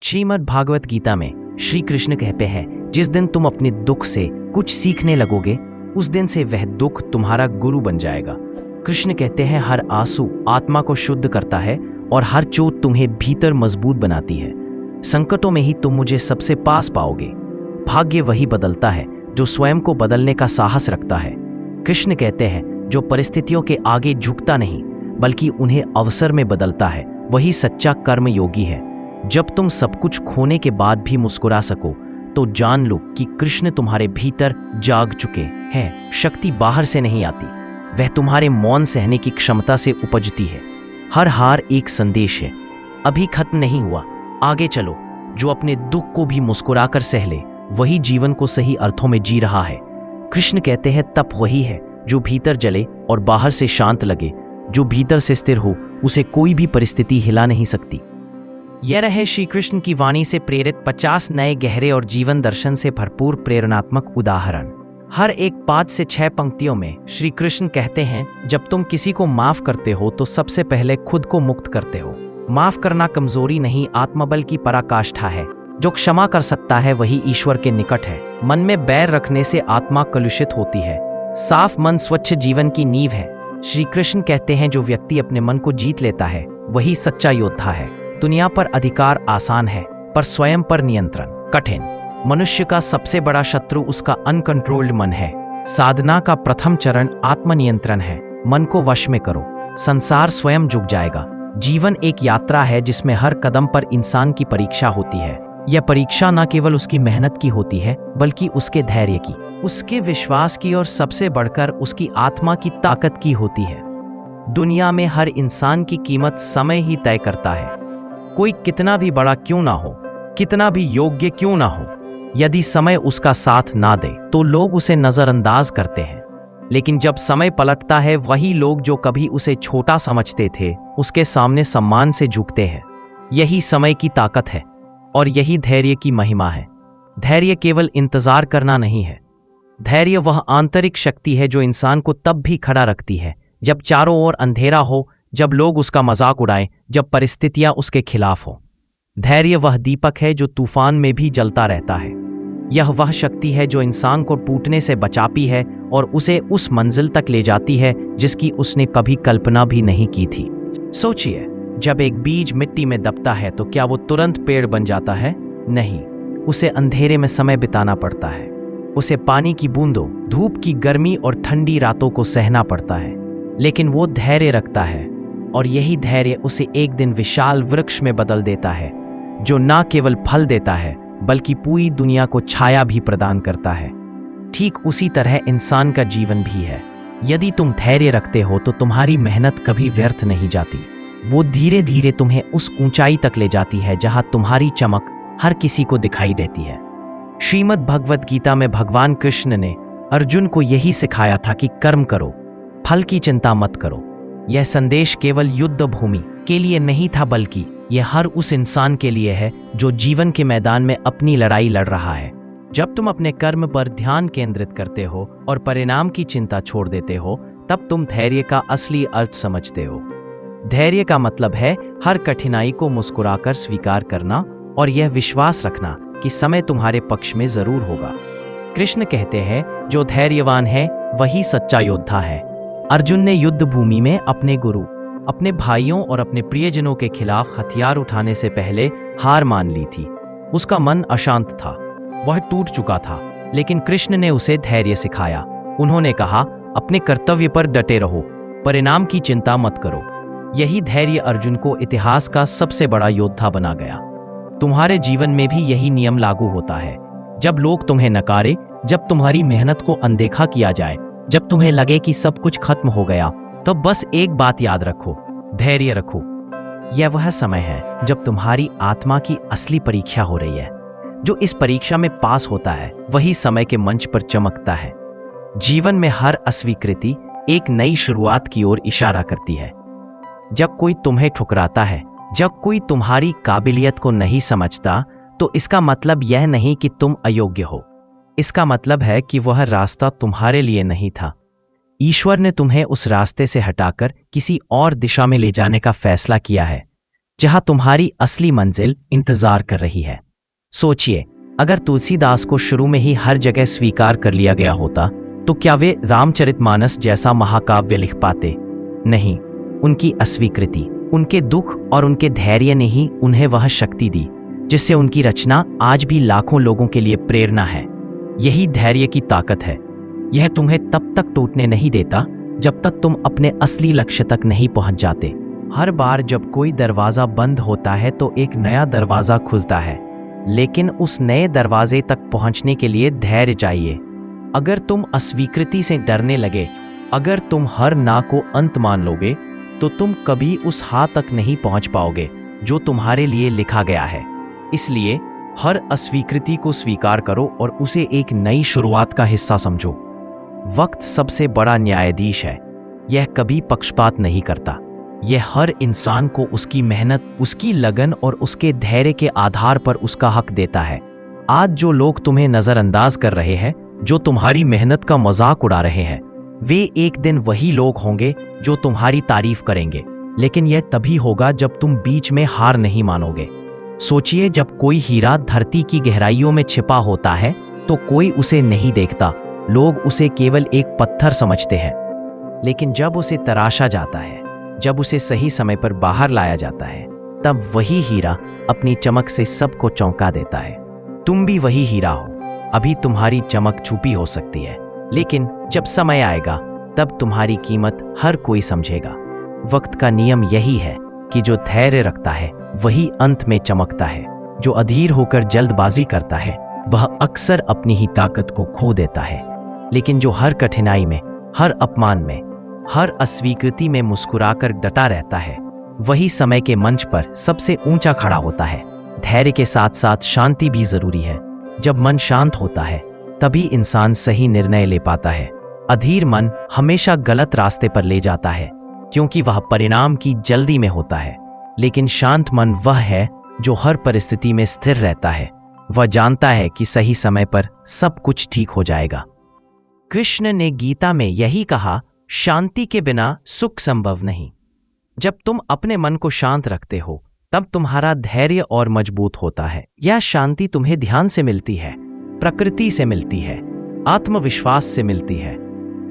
श्रीमद् भागवत गीता में श्री कृष्ण कहते हैं, जिस दिन तुम अपने दुख से कुछ सीखने लगोगे उस दिन से वह दुख तुम्हारा गुरु बन जाएगा। कृष्ण कहते हैं, हर आंसू आत्मा को शुद्ध करता है और हर चोट तुम्हें भीतर मजबूत बनाती है। संकटों में ही तुम मुझे सबसे पास पाओगे। भाग्य वही बदलता है जो स्वयं को बदलने का साहस रखता है। कृष्ण कहते हैं, जो परिस्थितियों के आगे झुकता नहीं बल्कि उन्हें अवसर में बदलता है वही सच्चा कर्म योगी है। जब तुम सब कुछ खोने के बाद भी मुस्कुरा सको तो जान लो कि कृष्ण तुम्हारे भीतर जाग चुके हैं। शक्ति बाहर से नहीं आती, वह तुम्हारे मौन सहने की क्षमता से उपजती है। हर हार एक संदेश है, अभी खत्म नहीं हुआ, आगे चलो। जो अपने दुख को भी मुस्कुराकर सह ले वही जीवन को सही अर्थों में जी रहा है। कृष्ण कहते हैं, तप वही है जो भीतर जले और बाहर से शांत लगे। जो भीतर से स्थिर हो उसे कोई भी परिस्थिति हिला नहीं सकती। यह रहे श्री कृष्ण की वाणी से प्रेरित 50 नए गहरे और जीवन दर्शन से भरपूर प्रेरणात्मक उदाहरण। हर एक 5 से 6 पंक्तियों में श्री कृष्ण कहते हैं, जब तुम किसी को माफ करते हो तो सबसे पहले खुद को मुक्त करते हो। माफ करना कमजोरी नहीं, आत्मबल की पराकाष्ठा है। जो क्षमा कर सकता है वही ईश्वर के निकट है। मन में बैर रखने से आत्मा कलुषित होती है। साफ मन स्वच्छ जीवन की नींव है। श्री कृष्ण कहते हैं, जो व्यक्ति अपने मन को जीत लेता है वही सच्चा योद्धा है। दुनिया पर अधिकार आसान है पर स्वयं पर नियंत्रण कठिन। मनुष्य का सबसे बड़ा शत्रु उसका अनकंट्रोल्ड मन है। साधना का प्रथम चरण आत्मनियंत्रण है। मन को वश में करो, संसार स्वयं झुक जाएगा। जीवन एक यात्रा है जिसमें हर कदम पर इंसान की परीक्षा होती है। यह परीक्षा न केवल उसकी मेहनत की होती है बल्कि उसके धैर्य की, उसके विश्वास की और सबसे बढ़कर उसकी आत्मा की ताकत की होती है। दुनिया में हर इंसान की कीमत समय ही तय करता है। कोई कितना भी बड़ा क्यों ना हो, कितना भी योग्य क्यों ना हो, यदि समय उसका साथ ना दे तो लोग उसे नजरअंदाज करते हैं। लेकिन जब समय पलटता है वही लोग जो कभी उसे छोटा समझते थे उसके सामने सम्मान से झुकते हैं। यही समय की ताकत है और यही धैर्य की महिमा है। धैर्य केवल इंतजार करना नहीं है। धैर्य वह आंतरिक शक्ति है जो इंसान को तब भी खड़ा रखती है जब चारों ओर अंधेरा हो, जब लोग उसका मजाक उड़ाएं, जब परिस्थितियां उसके खिलाफ हो। धैर्य वह दीपक है जो तूफान में भी जलता रहता है। यह वह शक्ति है जो इंसान को टूटने से बचाती है और उसे उस मंजिल तक ले जाती है जिसकी उसने कभी कल्पना भी नहीं की थी। सोचिए, जब एक बीज मिट्टी में दबता है तो क्या वो तुरंत पेड़ बन जाता है? नहीं, उसे अंधेरे में समय बिताना पड़ता है। उसे पानी की बूंदों, धूप की गर्मी और ठंडी रातों को सहना पड़ता है। लेकिन वो धैर्य रखता है और यही धैर्य उसे एक दिन विशाल वृक्ष में बदल देता है जो न केवल फल देता है बल्कि पूरी दुनिया को छाया भी प्रदान करता है। ठीक उसी तरह इंसान का जीवन भी है। यदि तुम धैर्य रखते हो तो तुम्हारी मेहनत कभी व्यर्थ नहीं जाती। वो धीरे धीरे तुम्हें उस ऊंचाई तक ले जाती है जहां तुम्हारी चमक हर किसी को दिखाई देती है। श्रीमद् भगवत गीता में भगवान कृष्ण ने अर्जुन को यही सिखाया था कि कर्म करो, फल की चिंता मत करो। यह संदेश केवल युद्ध भूमि के लिए नहीं था बल्कि यह हर उस इंसान के लिए है जो जीवन के मैदान में अपनी लड़ाई लड़ रहा है। जब तुम अपने कर्म पर ध्यान केंद्रित करते हो और परिणाम की चिंता छोड़ देते हो तब तुम धैर्य का असली अर्थ समझते हो। धैर्य का मतलब है हर कठिनाई को मुस्कुराकर स्वीकार करना और यह विश्वास रखना कि समय तुम्हारे पक्ष में जरूर होगा। कृष्ण कहते हैं, जो धैर्यवान है वही सच्चा योद्धा है। अर्जुन ने युद्ध भूमि में अपने गुरु, अपने भाइयों और अपने प्रियजनों के खिलाफ हथियार उठाने से पहले हार मान ली थी। उसका मन अशांत था, वह टूट चुका था, लेकिन कृष्ण ने उसे धैर्य सिखाया। उन्होंने कहा, अपने कर्तव्य पर डटे रहो, परिणाम की चिंता मत करो। यही धैर्य अर्जुन को इतिहास का सबसे बड़ा योद्धा बना गया। तुम्हारे जीवन में भी यही नियम लागू होता है। जब लोग तुम्हें नकारे, जब तुम्हारी मेहनत को अनदेखा किया जाए, जब तुम्हें लगे कि सब कुछ खत्म हो गया, तो बस एक बात याद रखो, धैर्य रखो। यह वह समय है जब तुम्हारी आत्मा की असली परीक्षा हो रही है। जो इस परीक्षा में पास होता है वही समय के मंच पर चमकता है। जीवन में हर अस्वीकृति एक नई शुरुआत की ओर इशारा करती है। जब कोई तुम्हें ठुकराता है, जब कोई तुम्हारी काबिलियत को नहीं समझता, तो इसका मतलब यह नहीं कि तुम अयोग्य हो। इसका मतलब है कि वह रास्ता तुम्हारे लिए नहीं था। ईश्वर ने तुम्हें उस रास्ते से हटाकर किसी और दिशा में ले जाने का फैसला किया है। जहां तुम्हारी असली मंजिल इंतजार कर रही है। सोचिए, अगर तुलसीदास को शुरू में ही हर जगह स्वीकार कर लिया गया होता तो क्या वे रामचरितमानस जैसा महाकाव्य लिख पाते? नहीं, उनकी अस्वीकृति, उनके दुख और उनके धैर्य ने ही उन्हें वह शक्ति दी जिससे उनकी रचना आज भी लाखों लोगों के लिए प्रेरणा है। यही धैर्य की ताकत है। यह तुम्हें तब तक टूटने नहीं देता जब तक तुम अपने असली लक्ष्य तक नहीं पहुंच जाते। हर बार जब कोई दरवाजा बंद होता है तो एक नया दरवाजा खुलता है, लेकिन उस नए दरवाजे तक पहुंचने के लिए धैर्य चाहिए। अगर तुम अस्वीकृति से डरने लगे, अगर तुम हर ना को अंत मान लोगे, तो तुम कभी उस हाँ तक नहीं पहुंच पाओगे जो तुम्हारे लिए लिखा गया है। इसलिए हर अस्वीकृति को स्वीकार करो और उसे एक नई शुरुआत का हिस्सा समझो। वक्त सबसे बड़ा न्यायाधीश है। यह कभी पक्षपात नहीं करता। यह हर इंसान को उसकी मेहनत, उसकी लगन और उसके धैर्य के आधार पर उसका हक देता है। आज जो लोग तुम्हें नजरअंदाज कर रहे हैं, जो तुम्हारी मेहनत का मजाक उड़ा रहे हैं, वे एक दिन वही लोग होंगे जो तुम्हारी तारीफ करेंगे। लेकिन यह तभी होगा जब तुम बीच में हार नहीं मानोगे। सोचिए, जब कोई हीरा धरती की गहराइयों में छिपा होता है तो कोई उसे नहीं देखता। लोग उसे केवल एक पत्थर समझते हैं। लेकिन जब उसे तराशा जाता है, जब उसे सही समय पर बाहर लाया जाता है, तब वही हीरा अपनी चमक से सबको चौंका देता है। तुम भी वही हीरा हो। अभी तुम्हारी चमक छुपी हो सकती है, लेकिन जब समय आएगा तब तुम्हारी कीमत हर कोई समझेगा। वक्त का नियम यही है कि जो धैर्य रखता है वही अंत में चमकता है। जो अधीर होकर जल्दबाजी करता है वह अक्सर अपनी ही ताकत को खो देता है। लेकिन जो हर कठिनाई में, हर अपमान में, हर अस्वीकृति में मुस्कुराकर डटा रहता है, वही समय के मंच पर सबसे ऊंचा खड़ा होता है। धैर्य के साथ साथ शांति भी जरूरी है। जब मन शांत होता है तभी इंसान सही निर्णय ले पाता है। अधीर मन हमेशा गलत रास्ते पर ले जाता है क्योंकि वह परिणाम की जल्दी में होता है। लेकिन शांत मन वह है जो हर परिस्थिति में स्थिर रहता है। वह जानता है कि सही समय पर सब कुछ ठीक हो जाएगा। कृष्ण ने गीता में यही कहा, शांति के बिना सुख संभव नहीं। जब तुम अपने मन को शांत रखते हो तब तुम्हारा धैर्य और मजबूत होता है। यह शांति तुम्हें ध्यान से मिलती है, प्रकृति से मिलती है, आत्मविश्वास से मिलती है।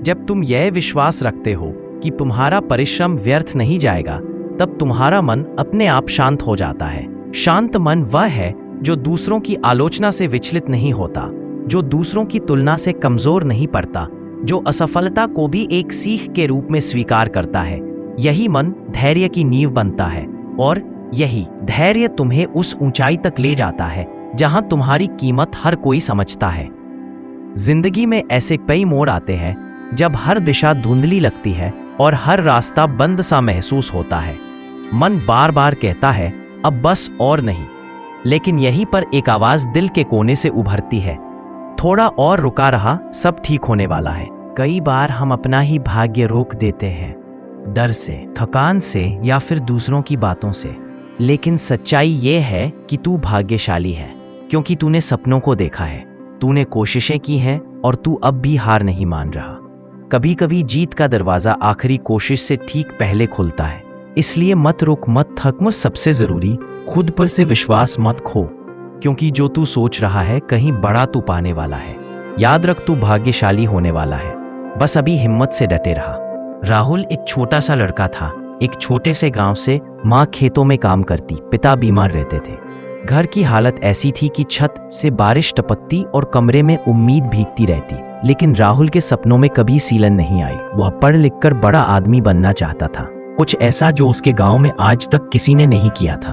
जब तुम यह विश्वास रखते हो कि तुम्हारा परिश्रम व्यर्थ नहीं जाएगा, तब तुम्हारा मन अपने आप शांत हो जाता है। शांत मन वह है जो दूसरों की आलोचना से विचलित नहीं होता, जो दूसरों की तुलना से कमजोर नहीं पड़ता, जो असफलता को भी एक सीख के रूप में स्वीकार करता है। यही मन धैर्य की नींव बनता है और यही धैर्य तुम्हें उस ऊंचाई तक ले जाता है जहां तुम्हारी कीमत हर कोई समझता है। जिंदगी में ऐसे कई मोड़ आते हैं जब हर दिशा धुंधली लगती है और हर रास्ता बंद सा महसूस होता है। मन बार बार कहता है, अब बस और नहीं। लेकिन यहीं पर एक आवाज दिल के कोने से उभरती है, थोड़ा और रुका रहा, सब ठीक होने वाला है। कई बार हम अपना ही भाग्य रोक देते हैं, डर से, थकान से या फिर दूसरों की बातों से। लेकिन सच्चाई ये है कि तू भाग्यशाली है क्योंकि तूने सपनों को देखा है, तूने कोशिशें की हैं और तू अब भी हार नहीं मान रहा। कभी कभी जीत का दरवाजा आखिरी कोशिश से ठीक पहले खुलता है। इसलिए मत रुक, मत थक, और सबसे जरूरी, खुद पर से विश्वास मत खो, क्योंकि जो तू सोच रहा है कहीं बड़ा तू पाने वाला है। याद रख, तू भाग्यशाली होने वाला है। बस अभी हिम्मत से डटे रहा। राहुल एक छोटा सा लड़का था, एक छोटे से गांव से। माँ खेतों में काम करती, पिता बीमार रहते थे। घर की हालत ऐसी थी कि छत से बारिश टपकती और कमरे में उम्मीद भीगती रहती। लेकिन राहुल के सपनों में कभी सीलन नहीं आई। वह पढ़ लिख कर बड़ा आदमी बनना चाहता था, कुछ ऐसा जो उसके गांव में आज तक किसी ने नहीं किया था।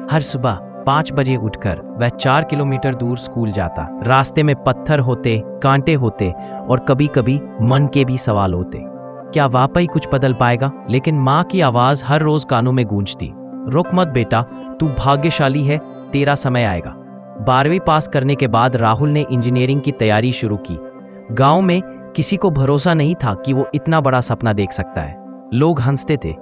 हर सुबह 5 बजे उठकर वह 4 किलोमीटर दूर स्कूल जाता। रास्ते में पत्थर होते, कांटे होते और कभी कभी मन के भी सवाल होते, क्या वाकई कुछ बदल पाएगा? लेकिन माँ की आवाज हर रोज कानों में गूंजती, रुक मत बेटा, तू भाग्यशाली है, तेरा समय आएगा। 12वीं पास करने के बाद राहुल ने इंजीनियरिंग की तैयारी शुरू की। गांव में किसी को भरोसा नहीं था कि वो इतना बड़ा सपना देख सकता है। लोग हंसते थे,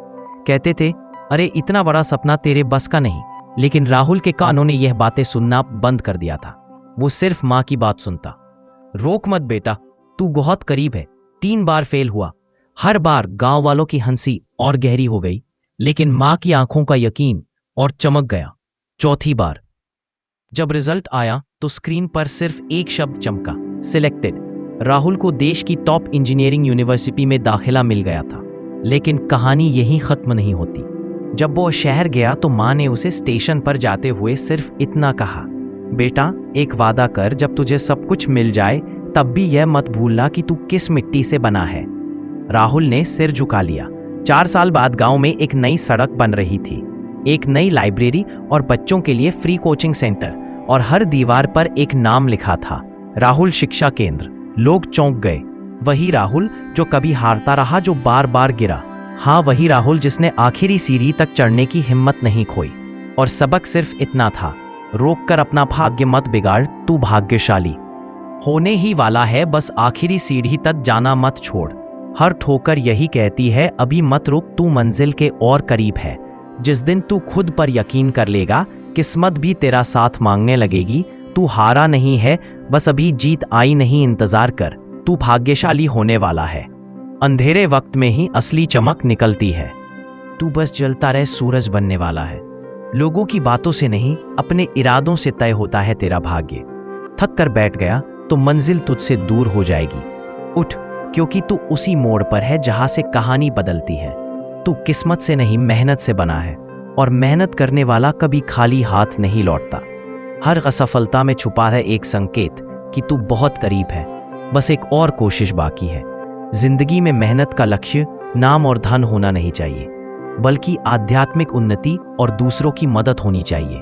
कहते थे, अरे इतना बड़ा सपना तेरे बस का नहीं। लेकिन राहुल के कानों ने यह बातें सुनना बंद कर दिया था। वो सिर्फ माँ की बात सुनता। रोक मत बेटा, तू बहुत करीब है। 3 बार फेल हुआ। हर बार गांव वालों की हंसी और गहरी हो गई, लेकिन माँ की आंखों का यकीन और चमक गया। चौथी बार जब रिजल्ट आया तो स्क्रीन पर सिर्फ एक शब्द चमका, सिलेक्टेड। राहुल को देश की टॉप इंजीनियरिंग यूनिवर्सिटी में दाखिला मिल गया था। लेकिन कहानी यहीं खत्म नहीं होती। जब वो शहर गया तो माँ ने उसे स्टेशन पर जाते हुए सिर्फ इतना कहा, बेटा एक वादा कर, जब तुझे सब कुछ मिल जाए तब भी यह मत भूलना कि तू किस मिट्टी से बना है। राहुल ने सिर झुका लिया। 4 साल बाद गांव में एक नई सड़क बन रही थी, एक नई लाइब्रेरी और बच्चों के लिए फ्री कोचिंग सेंटर, और हर दीवार पर एक नाम लिखा था, राहुल शिक्षा केंद्र। लोग चौंक गए। वही राहुल जो कभी हारता रहा, जो बार बार गिरा। हाँ, वही राहुल जिसने आखिरी सीढ़ी तक चढ़ने की हिम्मत नहीं खोई। और सबक सिर्फ इतना था, रोक कर अपना भाग्य मत बिगाड़, तू भाग्यशाली होने ही वाला है, बस आखिरी सीढ़ी तक जाना मत छोड़। हर ठोकर यही कहती है, अभी मत रुक, तू मंजिल के और करीब है। जिस दिन तू खुद पर यकीन कर लेगा, किस्मत भी तेरा साथ मांगने लगेगी। तू हारा नहीं है, बस अभी जीत आई नहीं, इंतजार कर, तू भाग्यशाली होने वाला है। अंधेरे वक्त में ही असली चमक निकलती है। तू बस जलता रहे, सूरज बनने वाला है। लोगों की बातों से नहीं, अपने इरादों से तय होता है तेरा भाग्य। थक कर बैठ गया तो मंजिल तुझसे दूर हो जाएगी। उठ, क्योंकि तू उसी मोड़ पर है जहां से कहानी बदलती है। तू किस्मत से नहीं, मेहनत से बना है, और मेहनत करने वाला कभी खाली हाथ नहीं लौटता। हर असफलता में छुपा है एक संकेत कि तू बहुत करीब है, बस एक और कोशिश बाकी है। जिंदगी में मेहनत का लक्ष्य नाम और धन होना नहीं चाहिए, बल्कि आध्यात्मिक उन्नति और दूसरों की मदद होनी चाहिए।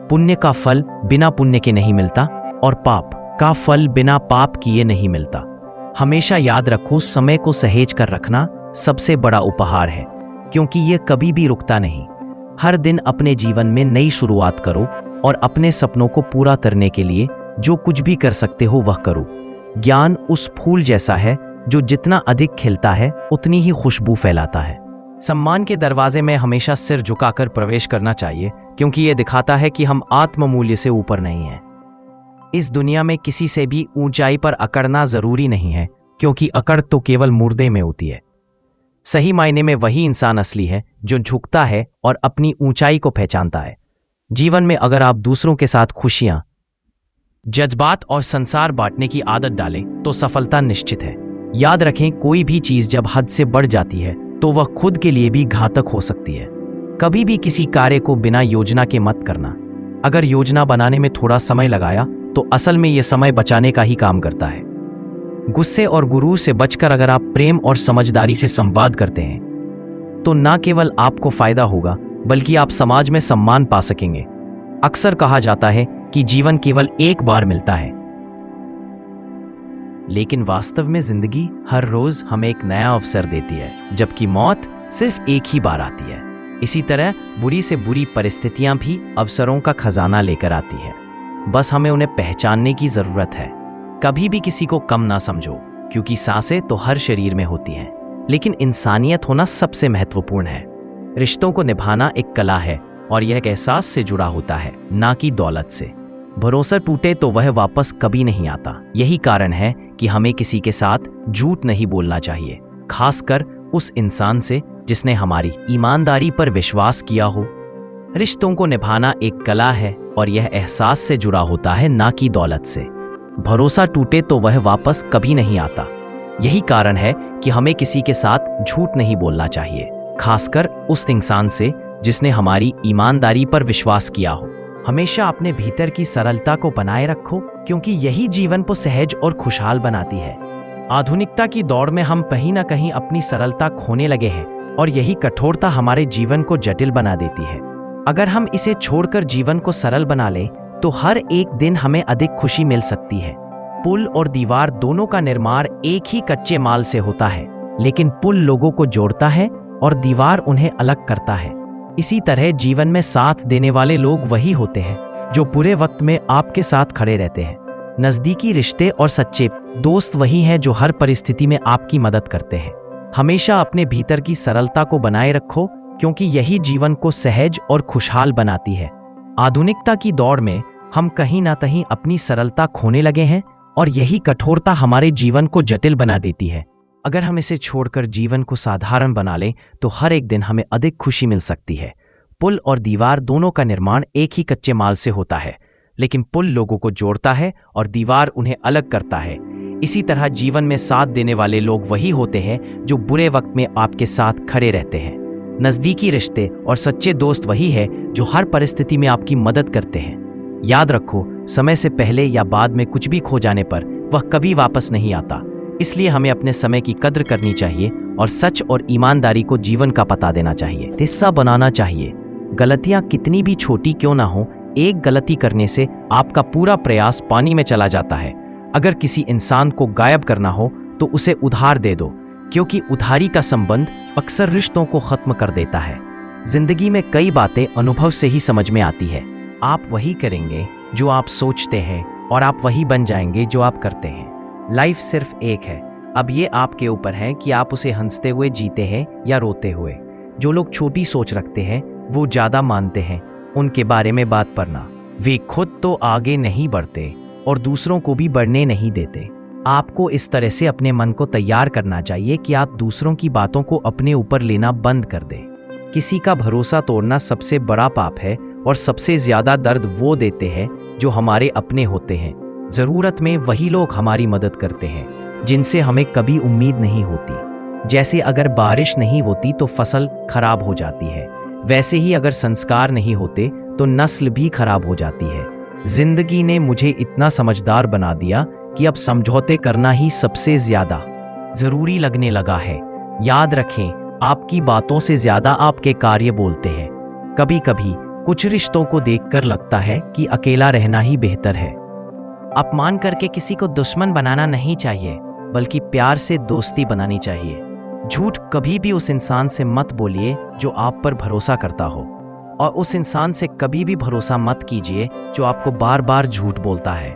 पुण्य का फल बिना पुण्य के नहीं मिलता, और पाप का फल बिना पाप किए नहीं मिलता। हमेशा याद रखो, समय को सहेज कर रखना सबसे बड़ा उपहार है, क्योंकि ये कभी भी रुकता नहीं। हर दिन अपने जीवन में नई शुरुआत करो, और अपने सपनों को पूरा करने के लिए जो कुछ भी कर सकते हो वह करो। ज्ञान उस फूल जैसा है जो जितना अधिक खिलता है उतनी ही खुशबू फैलाता है। सम्मान के दरवाजे में हमेशा सिर झुकाकर प्रवेश करना चाहिए, क्योंकि ये दिखाता है कि हम आत्ममूल्य से ऊपर नहीं हैं। इस दुनिया में किसी से भी ऊंचाई पर अकड़ना जरूरी नहीं है, क्योंकि अकड़ तो केवल मुर्दे में होती है। सही मायने में वही इंसान असली है जो झुकता है और अपनी ऊंचाई को पहचानता है। जीवन में अगर आप दूसरों के साथ खुशियां, जज्बात और संसार बांटने की आदत डालें तो सफलता निश्चित है। याद रखें, कोई भी चीज जब हद से बढ़ जाती है तो वह खुद के लिए भी घातक हो सकती है। कभी भी किसी कार्य को बिना योजना के मत करना। अगर योजना बनाने में थोड़ा समय लगाया तो असल में यह समय बचाने का ही काम करता है। गुस्से और गुरूर से बचकर अगर आप प्रेम और समझदारी से संवाद करते हैं तो न केवल आपको फायदा होगा, बल्कि आप समाज में सम्मान पा सकेंगे। अक्सर कहा जाता है कि जीवन केवल एक बार मिलता है, लेकिन वास्तव में जिंदगी हर रोज हमें एक नया अवसर देती है, जबकि मौत सिर्फ एक ही बार आती है। इसी तरह बुरी से बुरी परिस्थितियां भी अवसरों का खजाना लेकर आती है, बस हमें उन्हें पहचानने की जरूरत है। कभी भी किसी को कम ना समझो, क्योंकि सांसें तो हर शरीर में होती हैं, लेकिन इंसानियत होना सबसे महत्वपूर्ण है। रिश्तों को निभाना एक कला है, और यह एक एहसास से जुड़ा होता है, ना कि दौलत से। भरोसा टूटे तो वह वापस कभी नहीं आता। यही कारण है कि हमें किसी के साथ झूठ नहीं बोलना चाहिए, खासकर उस इंसान से जिसने हमारी ईमानदारी पर विश्वास किया हो। रिश्तों को निभाना एक कला है, और यह एहसास से जुड़ा होता है, ना कि दौलत से। भरोसा टूटे तो वह वापस कभी नहीं आता। यही कारण है कि हमें किसी के साथ झूठ नहीं बोलना चाहिए, खासकर उस इंसान से जिसने हमारी ईमानदारी पर विश्वास किया हो। हमेशा अपने भीतर की सरलता को बनाए रखो, क्योंकि यही जीवन को सहज और खुशहाल बनाती है। आधुनिकता की दौड़ में हम कहीं ना कहीं अपनी सरलता खोने लगे हैं, और यही कठोरता हमारे जीवन को जटिल बना देती है। अगर हम इसे छोड़कर जीवन को सरल बना लें तो हर एक दिन हमें अधिक खुशी मिल सकती है। पुल और दीवार दोनों का निर्माण एक ही कच्चे माल से होता है, लेकिन पुल लोगों को जोड़ता है और दीवार उन्हें अलग करता है। इसी तरह जीवन में साथ देने वाले लोग वही होते हैं जो बुरे वक्त में आपके साथ खड़े रहते हैं। नजदीकी रिश्ते और सच्चे दोस्त वही हैं जो हर परिस्थिति में आपकी मदद करते हैं। हमेशा अपने भीतर की सरलता को बनाए रखो, क्योंकि यही जीवन को सहज और खुशहाल बनाती है। आधुनिकता की दौड़ में हम कहीं ना कहीं अपनी सरलता खोने लगे हैं, और यही कठोरता हमारे जीवन को जटिल बना देती है। अगर हम इसे छोड़कर जीवन को साधारण बना लें तो हर एक दिन हमें अधिक खुशी मिल सकती है। पुल और दीवार दोनों का निर्माण एक ही कच्चे माल से होता है, लेकिन पुल लोगों को जोड़ता है और दीवार उन्हें अलग करता है। इसी तरह जीवन में साथ देने वाले लोग वही होते हैं जो बुरे वक्त में आपके साथ खड़े रहते हैं। नज़दीकी रिश्ते और सच्चे दोस्त वही है जो हर परिस्थिति में आपकी मदद करते हैं। याद रखो, समय से पहले या बाद में कुछ भी खो जाने पर वह कभी वापस नहीं आता। इसलिए हमें अपने समय की कद्र करनी चाहिए और सच और ईमानदारी को जीवन का पता देना चाहिए, हिस्सा बनाना चाहिए। गलतियां कितनी भी छोटी क्यों ना हो, एक गलती करने से आपका पूरा प्रयास पानी में चला जाता है। अगर किसी इंसान को गायब करना हो तो उसे उधार दे दो, क्योंकि उधारी का संबंध अक्सर रिश्तों को खत्म कर देता है। जिंदगी में कई बातें अनुभव से ही समझ में आती है। आप वही करेंगे जो आप सोचते हैं और आप वही बन जाएंगे जो आप करते हैं। लाइफ सिर्फ एक है, अब ये आपके ऊपर है कि आप उसे हंसते हुए जीते हैं या रोते हुए। जो लोग छोटी सोच रखते हैं वो ज्यादा मानते हैं, उनके बारे में बात करना। वे खुद तो आगे नहीं बढ़ते और दूसरों को भी बढ़ने नहीं देते। आपको इस तरह से अपने मन को तैयार करना चाहिए कि आप दूसरों की बातों को अपने ऊपर लेना बंद कर दें। किसी का भरोसा तोड़ना सबसे बड़ा पाप है और सबसे ज्यादा दर्द वो देते हैं जो हमारे अपने होते हैं। जरूरत में वही लोग हमारी मदद करते हैं जिनसे हमें कभी उम्मीद नहीं होती। जैसे अगर बारिश नहीं होती तो फसल खराब हो जाती है, वैसे ही अगर संस्कार नहीं होते तो नस्ल भी खराब हो जाती है। जिंदगी ने मुझे इतना समझदार बना दिया कि अब समझौते करना ही सबसे ज्यादा जरूरी लगने लगा है। याद रखें, आपकी बातों से ज्यादा आपके कार्य बोलते हैं। कभी कभी कुछ रिश्तों को देखकर लगता है कि अकेला रहना ही बेहतर है। अपमान करके किसी को दुश्मन बनाना नहीं चाहिए, बल्कि प्यार से दोस्ती बनानी चाहिए। झूठ कभी भी उस इंसान से मत बोलिए जो आप पर भरोसा करता हो, और उस इंसान से कभी भी भरोसा मत कीजिए जो आपको बार बार झूठ बोलता है।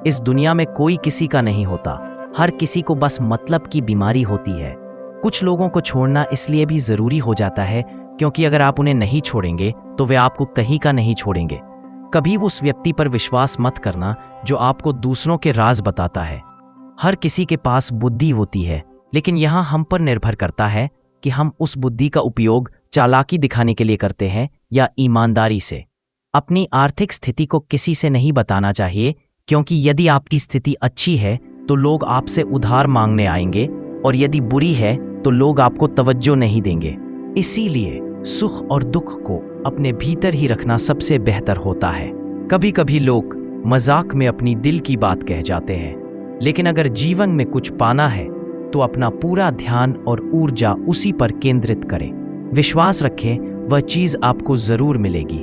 इस दुनिया में कोई किसी का नहीं होता, हर किसी को बस मतलब की बीमारी होती है। कुछ लोगों को छोड़ना इसलिए भी जरूरी हो जाता है क्योंकि अगर आप उन्हें नहीं छोड़ेंगे तो वे आपको कहीं का नहीं छोड़ेंगे। कभी उस व्यक्ति पर विश्वास मत करना जो आपको दूसरों के राज बताता है। हर किसी के पास बुद्धि होती है, लेकिन यहाँ हम पर निर्भर करता है कि हम उस बुद्धि का उपयोग चालाकी दिखाने के लिए करते हैं या ईमानदारी से। अपनी आर्थिक स्थिति को किसी से नहीं बताना चाहिए, क्योंकि यदि आपकी स्थिति अच्छी है तो लोग आपसे उधार मांगने आएंगे, और यदि बुरी है तो लोग आपको तवज्जो नहीं देंगे। इसीलिए सुख और दुख को अपने भीतर ही रखना सबसे बेहतर होता है। कभी कभी लोग मजाक में अपनी दिल की बात कह जाते हैं, लेकिन अगर जीवन में कुछ पाना है तो अपना पूरा ध्यान और ऊर्जा उसी पर केंद्रित करें। विश्वास रखें, वह चीज आपको जरूर मिलेगी।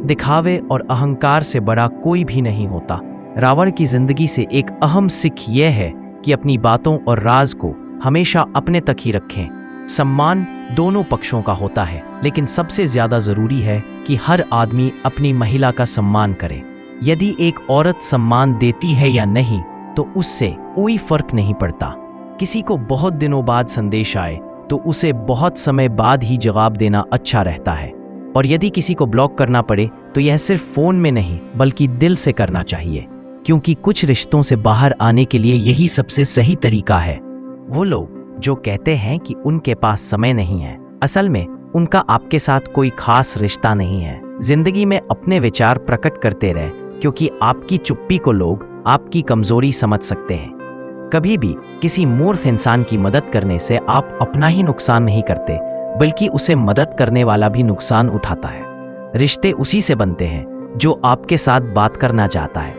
दिखावे और अहंकार से बड़ा कोई भी नहीं होता। रावण की जिंदगी से एक अहम सीख यह है कि अपनी बातों और राज को हमेशा अपने तक ही रखें। सम्मान दोनों पक्षों का होता है, लेकिन सबसे ज्यादा जरूरी है कि हर आदमी अपनी महिला का सम्मान करे। यदि एक औरत सम्मान देती है या नहीं तो उससे कोई फर्क नहीं पड़ता। किसी को बहुत दिनों बाद संदेश आए तो उसे बहुत समय बाद ही जवाब देना अच्छा रहता है, और यदि किसी को ब्लॉक करना पड़े तो यह सिर्फ फोन में नहीं बल्कि दिल से करना चाहिए, क्योंकि कुछ रिश्तों से बाहर आने के लिए यही सबसे सही तरीका है। वो लोग जो कहते हैं कि उनके पास समय नहीं है, असल में उनका आपके साथ कोई खास रिश्ता नहीं है। जिंदगी में अपने विचार प्रकट करते रहे, क्योंकि आपकी चुप्पी को लोग आपकी कमजोरी समझ सकते हैं। कभी भी किसी मूर्ख इंसान की मदद करने से आप अपना ही नुकसान नहीं करते, बल्कि उसे मदद करने वाला भी नुकसान उठाता है। रिश्ते उसी से बनते हैं जो आपके साथ बात करना चाहता है।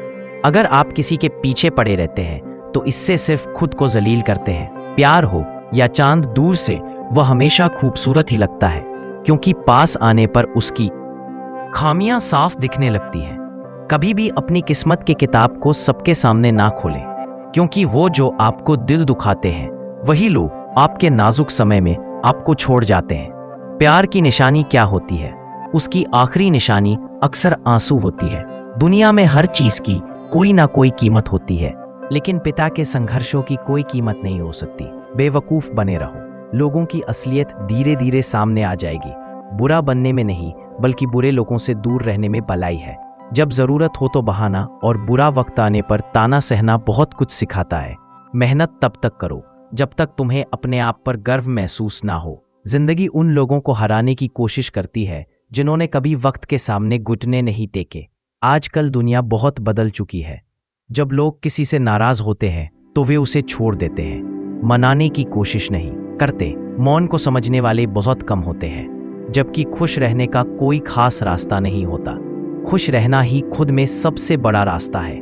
अगर आप किसी के पीछे पड़े रहते हैं तो इससे सिर्फ खुद को जलील करते हैं। प्यार हो या चांद, दूर से वह हमेशा खूबसूरत ही लगता है, क्योंकि पास आने पर उसकी खामियां साफ दिखने लगती हैं। कभी भी अपनी किस्मत की किताब को सबके सामने ना खोलें, क्योंकि वो जो आपको दिल दुखाते हैं वही लोग आपके नाजुक समय में आपको छोड़ जाते हैं। प्यार की निशानी क्या होती है? उसकी आखिरी निशानी अक्सर आंसू होती है। दुनिया में हर चीज की कोई ना कोई कीमत होती है, लेकिन पिता के संघर्षों की कोई कीमत नहीं हो सकती। बेवकूफ बने रहो, लोगों की असलियत धीरे धीरे सामने आ जाएगी। बुरा बनने में नहीं, बल्कि बुरे लोगों से दूर रहने में भलाई है। जब जरूरत हो तो बहाना, और बुरा वक्त आने पर ताना सहना बहुत कुछ सिखाता है। मेहनत तब तक करो जब तक तुम्हें अपने आप पर गर्व महसूस ना हो। जिंदगी उन लोगों को हराने की कोशिश करती है जिन्होंने कभी वक्त के सामने घुटने नहीं टेके। आजकल दुनिया बहुत बदल चुकी है। जब लोग किसी से नाराज होते हैं तो वे उसे छोड़ देते हैं, मनाने की कोशिश नहीं करते। मौन को समझने वाले बहुत कम होते हैं, जबकि खुश रहने का कोई खास रास्ता नहीं होता। खुश रहना ही खुद में सबसे बड़ा रास्ता है।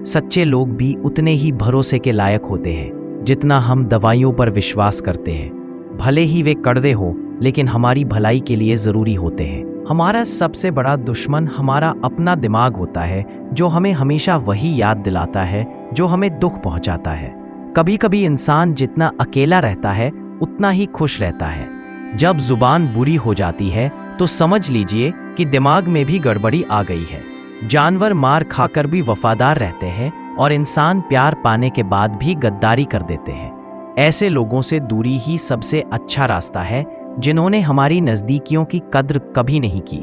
सच्चे लोग भी उतने ही भरोसे के लायक होते हैं जितना हम दवाइयों पर विश्वास करते हैं। भले ही वे कड़वे हो, लेकिन हमारी भलाई के लिए जरूरी होते हैं। हमारा सबसे बड़ा दुश्मन हमारा अपना दिमाग होता है, जो हमें हमेशा वही याद दिलाता है जो हमें दुख पहुंचाता है। कभी कभी इंसान जितना अकेला रहता है उतना ही खुश रहता है। जब जुबान बुरी हो जाती है तो समझ लीजिए कि दिमाग में भी गड़बड़ी आ गई है। जानवर मार खाकर भी वफादार रहते हैं और इंसान प्यार पाने के बाद भी गद्दारी कर देते हैं। ऐसे लोगों से दूरी ही सबसे अच्छा रास्ता है, जिन्होंने हमारी नज़दीकियों की कद्र कभी नहीं की।